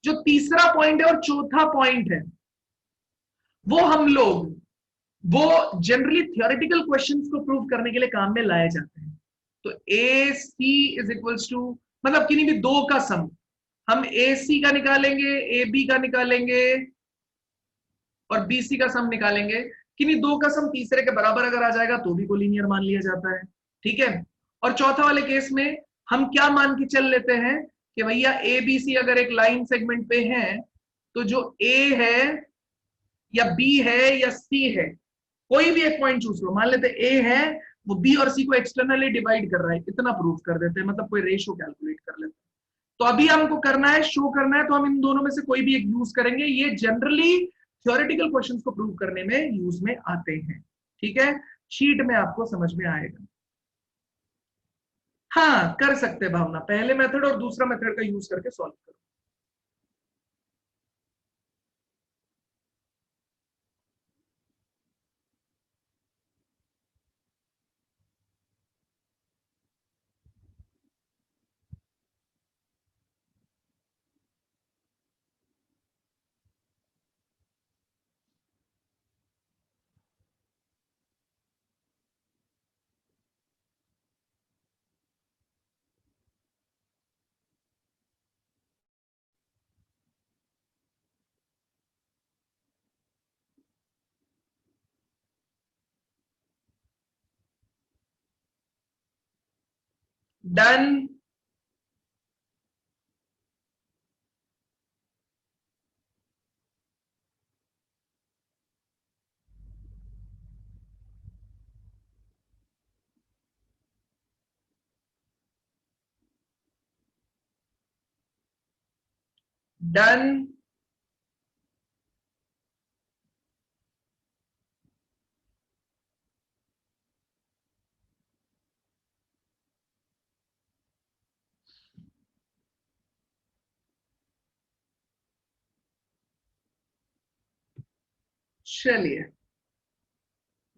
जो तीसरा पॉइंट है और चौथा पॉइंट है, वो हम लोग वो जनरली थियोरेटिकल क्वेश्चंस को प्रूव करने के लिए काम में लाए जाते हैं। तो ए सी इज इक्वल्स टू, मतलब किन्हीं भी दो का सम, हम ए सी का निकालेंगे, ए बी का निकालेंगे और बी सी का सम निकालेंगे। किन्हीं दो का सम तीसरे के बराबर अगर आ जाएगा तो भी कोलिनियर मान लिया जाता है, ठीक है। और चौथा वाले केस में हम क्या मान के चल लेते हैं कि भैया ए बी सी अगर एक लाइन सेगमेंट पे है, तो जो ए है या बी है या सी है, कोई भी एक पॉइंट चूज करो, मान लेते ए है, वो बी और सी को एक्सटर्नली डिवाइड कर रहा है, इतना प्रूफ कर देते हैं, मतलब कोई रेशियो कैलकुलेट कर लेते हैं। तो अभी हमको करना है, शो करना है, तो हम इन दोनों में से कोई भी एक यूज करेंगे। ये जनरली थ्योरेटिकल क्वेश्चंस को प्रूव करने में यूज में आते हैं, ठीक है। शीट में आपको समझ में आएगा। हाँ, कर सकते हैं भावना, पहले मेथड और दूसरा मेथड का यूज करके सॉल्व करो। डन। डन। चलिए,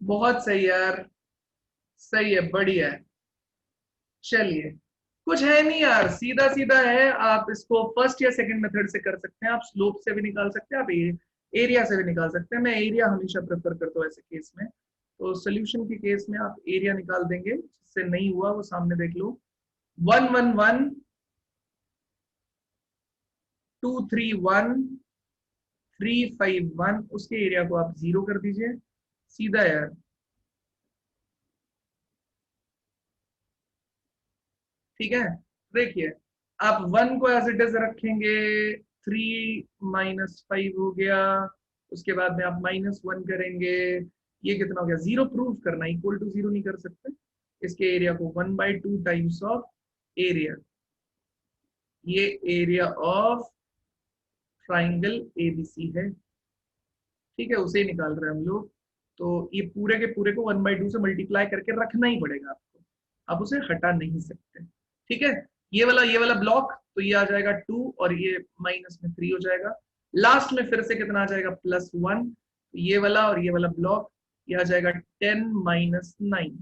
बहुत सही यार, सही है, बढ़िया है। चलिए, कुछ है नहीं यार, सीधा सीधा है। आप इसको फर्स्ट या सेकंड मेथड से कर सकते हैं, आप स्लोप से भी निकाल सकते हैं, आप एरिया से भी निकाल सकते हैं। मैं एरिया हमेशा प्रेफर करता हूँ ऐसे केस में। तो सोल्यूशन के केस में आप एरिया निकाल देंगे, जिससे नहीं हुआ वो सामने देख लो। 1 1 1 2 3 1 3 5 1, उसके एरिया को आप 0 कर दीजिए, सीधा यार। ठीक है, देखिए, आप 1 को एज इट इज रखेंगे, 3 -5 हो गया, उसके बाद में आप -1 करेंगे, ये कितना हो गया? 0 प्रूव करना, इक्वल टू 0 नहीं कर सकते। इसके एरिया को 1/2 टाइम्स ऑफ एरिया, ये एरिया ऑफ ट्राइंगल एबीसी है, ठीक है, उसे निकाल रहे हैं हम लोग। तो ये पूरे के पूरे को 1/2 से मल्टीप्लाई करके रखना ही पड़ेगा आपको, आप उसे हटा नहीं सकते, ठीक है। ये वाला ब्लॉक, तो ये आ जाएगा 2 और ये माइनस में 3 हो जाएगा। लास्ट में फिर से कितना आ जाएगा? +1। तो ये वाला और ये वाला ब्लॉक, ये आ जाएगा 10 - 9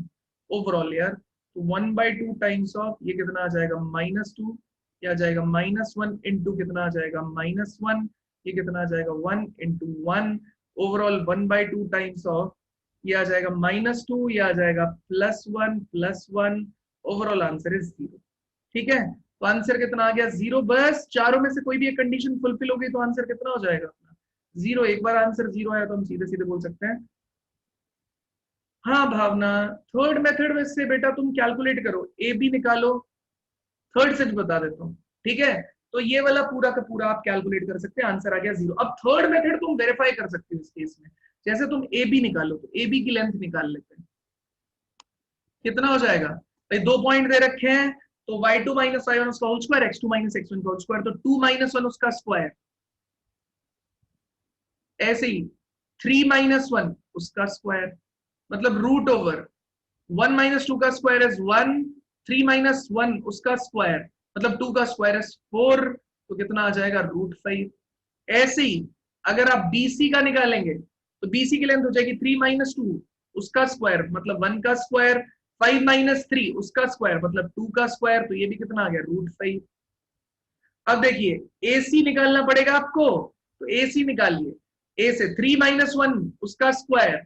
ओवरऑल यार। तो 1/2 टाइम्स ऑफ ये कितना आ जाएगा? -2। ये आ जाएगा -1 इंटू कितना आ जाएगा? -1। ये कितना आ जाएगा? 1 × 1 ओवरऑल 1/2 टाइम्स ऑफ ये आ जाएगा -2, ये आ जाएगा +1 +1, ओवरऑल आंसर इज 0, ठीक है। तो आंसर कितना आ गया? 0। बस चारों में से कोई भी एक कंडीशन फुलफिल हो गई तो आंसर कितना हो जाएगा अपना? 0। एक बार आंसर 0 आया तो हम सीधे सीधे बोल सकते हैं। हाँ भावना, थर्ड मेथड में से बेटा तुम कैलकुलेट करो, ए बी निकालो, थर्ड से भी बता देता हूँ, ठीक है। तो ये वाला पूरा का पूरा आप कैलकुलेट कर सकते हैं, आंसर आ गया 0। अब थर्ड मेथड तुम वेरीफाई कर सकते हो इस केस में, जैसे तुम ए बी निकालो, तो ए बी की लेंथ निकाल लेते हैं, कितना हो जाएगा भाई? 2 पॉइंट दे रखे हैं, तो y2 - y1 उसका होल स्क्वायर, x2 - x1 का होल स्क्वायर, तो 2 - 1 उसका स्क्वायर, ऐसे ही 3 माइनस 1 उसका स्क्वायर, मतलब रूट ओवर 1 माइनस 2 का स्क्वायर इज 1, 3 माइनस 1 उसका स्क्वायर मतलब 2 का स्क्वायर इज 4, तो कितना आ जाएगा √5। ऐसे ही अगर आप बीसी का निकालेंगे तो बीसी की लेंथ हो जाएगी 3 माइनस 2 उसका स्क्वायर मतलब 1 का स्क्वायर, 5 माइनस 3 उसका स्क्वायर मतलब 2 का स्क्वायर, तो ये भी कितना आ गया √5। अब देखिए AC निकालना पड़ेगा आपको, तो AC निकालिए, A से 3 माइनस 1 उसका स्क्वायर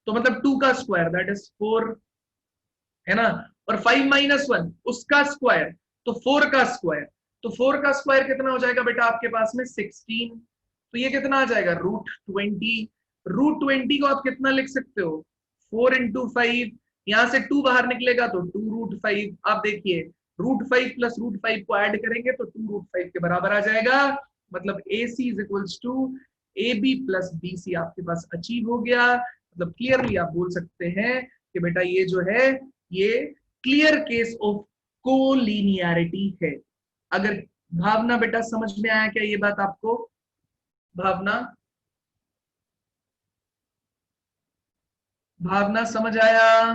तो मतलब 2 का स्क्वायर दैट इज 4, है ना, और 5 माइनस 1 उसका स्क्वायर तो 4 का स्क्वायर, तो 4 का स्क्वायर कितना हो जाएगा बेटा आपके पास में 16, तो ये कितना आ जाएगा √20। √20 को आप कितना लिख सकते हो 4 इंटू 5, यहां से 2 बाहर निकलेगा तो 2√5। आप देखिए √5 प्लस √5 को ऐड करेंगे तो 2√5 के बराबर आ जाएगा, मतलब AC is equals to AB plus BC आपके पास अचीव हो गया। मतलब क्लियरली आप बोल सकते हैं कि बेटा ये जो है ये क्लियर केस ऑफ कोलिनियरिटी है। अगर भावना बेटा समझ में आया क्या ये बात आपको? भावना, भावना समझ आया?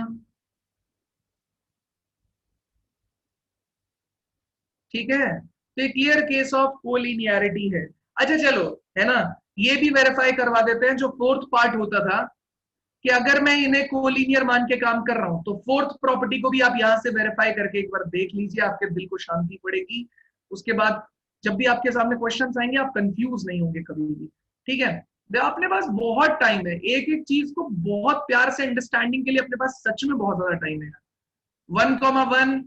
ठीक है, तो ये क्लियर केस ऑफ कोलिनियरिटी है। अच्छा चलो, है ना, ये भी वेरीफाई करवा देते हैं जो फोर्थ पार्ट होता था कि अगर मैं इन्हें कोलिनियर मान के काम कर रहा हूं तो फोर्थ प्रॉपर्टी को भी आप यहां से वेरीफाई करके एक बार देख लीजिए, आपके दिल को शांति पड़ेगी। उसके बाद जब भी आपके सामने क्वेश्चंस आएंगे आप कंफ्यूज नहीं होंगे कभी भी, ठीक है। अपने पास बहुत टाइम है, एक एक चीज को बहुत प्यार से अंडरस्टैंडिंग के लिए अपने पास सच में बहुत ज्यादा टाइम है। 1,1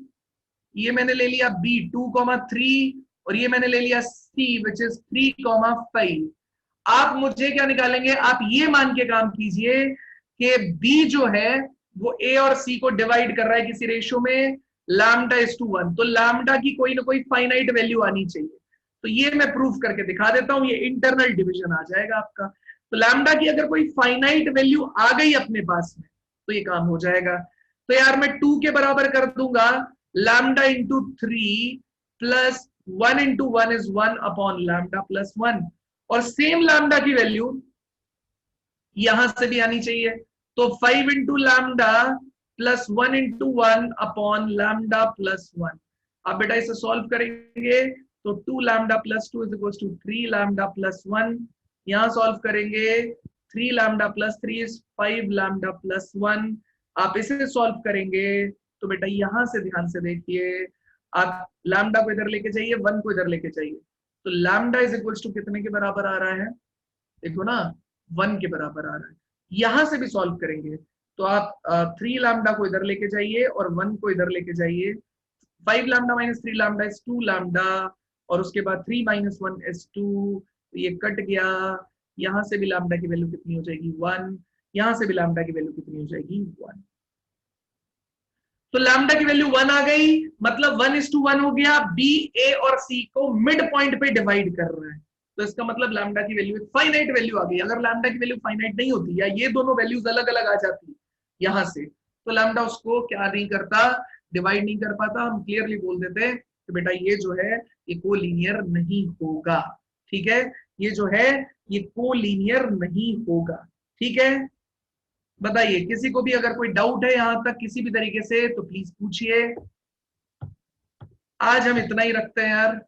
ये मैंने ले लिया B, 2,3 और ये मैंने ले लिया C विच इज 3,5। आप मुझे क्या निकालेंगे, आप ये मान के काम कीजिए कि B जो है वो A और C को डिवाइड कर रहा है किसी रेशियो में λ:1, तो लैम्डा की कोई ना कोई फाइनाइट वैल्यू आनी चाहिए। तो ये मैं प्रूफ करके दिखा देता हूं, ये इंटरनल डिवीजन आ जाएगा आपका। तो लैम्डा की अगर कोई फाइनाइट वैल्यू आ गई अपने पास में तो ये काम हो जाएगा। तो यार मैं 2 के बराबर कर दूंगा lambda into 3 plus 1 into 1 is 1 upon lambda plus 1, और सेम लैम्डा की वैल्यू यहां से भी आनी चाहिए, तो 5 into lambda plus 1 into 1 upon lambda plus 1। अब बेटा इसे सॉल्व करेंगे तो 2 lambda plus 2 is equal to 3 lambda plus 1, यहां सॉल्व करेंगे 3 lambda plus 3 is 5 lambda plus 1। आप इसे सॉल्व करेंगे तो बेटा यहां से ध्यान से देखिए, आप लैम्डा को इधर लेके जाइए, 1 को इधर लेके जाइए, तो लैम्डा इज इक्वल टू कितने के बराबर आ रहा है, देखो ना 1 के बराबर आ रहा है। यहां से भी सॉल्व करेंगे तो आप 3 लैम्डा को इधर लेके जाइए और 1 को इधर लेके जाइए, 5 lambda minus 3 lambda is 2 lambda, और उसके बाद 3 माइनस 1 इज 2, तो ये कट गया। यहां से भी लैम्डा की वैल्यू कितनी हो जाएगी 1, यहां से भी लैम्डा की वैल्यू कितनी हो जाएगी 1। तो लैम्डा की वैल्यू 1 आ गई, मतलब 1:1 हो गया। B, A और C को मिड पॉइंट पे डिवाइड कर रहा है, तो इसका मतलब लैम्डा की वैल्यू फाइनाइट वैल्यू आ गई। अगर लैम्डा की वैल्यू फाइनाइट नहीं होती या ये दोनों वैल्यूज अलग अलग आ जाती यहां से, तो लैम्डा उसको क्या नहीं करता, डिवाइड नहीं कर पाता। हम क्लियरली बोल देते कि बेटा ये जो है ये कोलिनियर नहीं होगा, ठीक है, ये जो है ये कोलिनियर नहीं होगा, ठीक है। बताइए किसी को भी अगर कोई डाउट है यहां तक किसी भी तरीके से तो प्लीज पूछिए। आज हम इतना ही रखते हैं यार,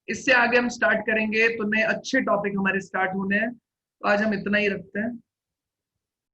इससे आगे हम स्टार्ट करेंगे तो नए अच्छे टॉपिक हमारे स्टार्ट होने हैं, तो आज हम इतना ही रखते हैं।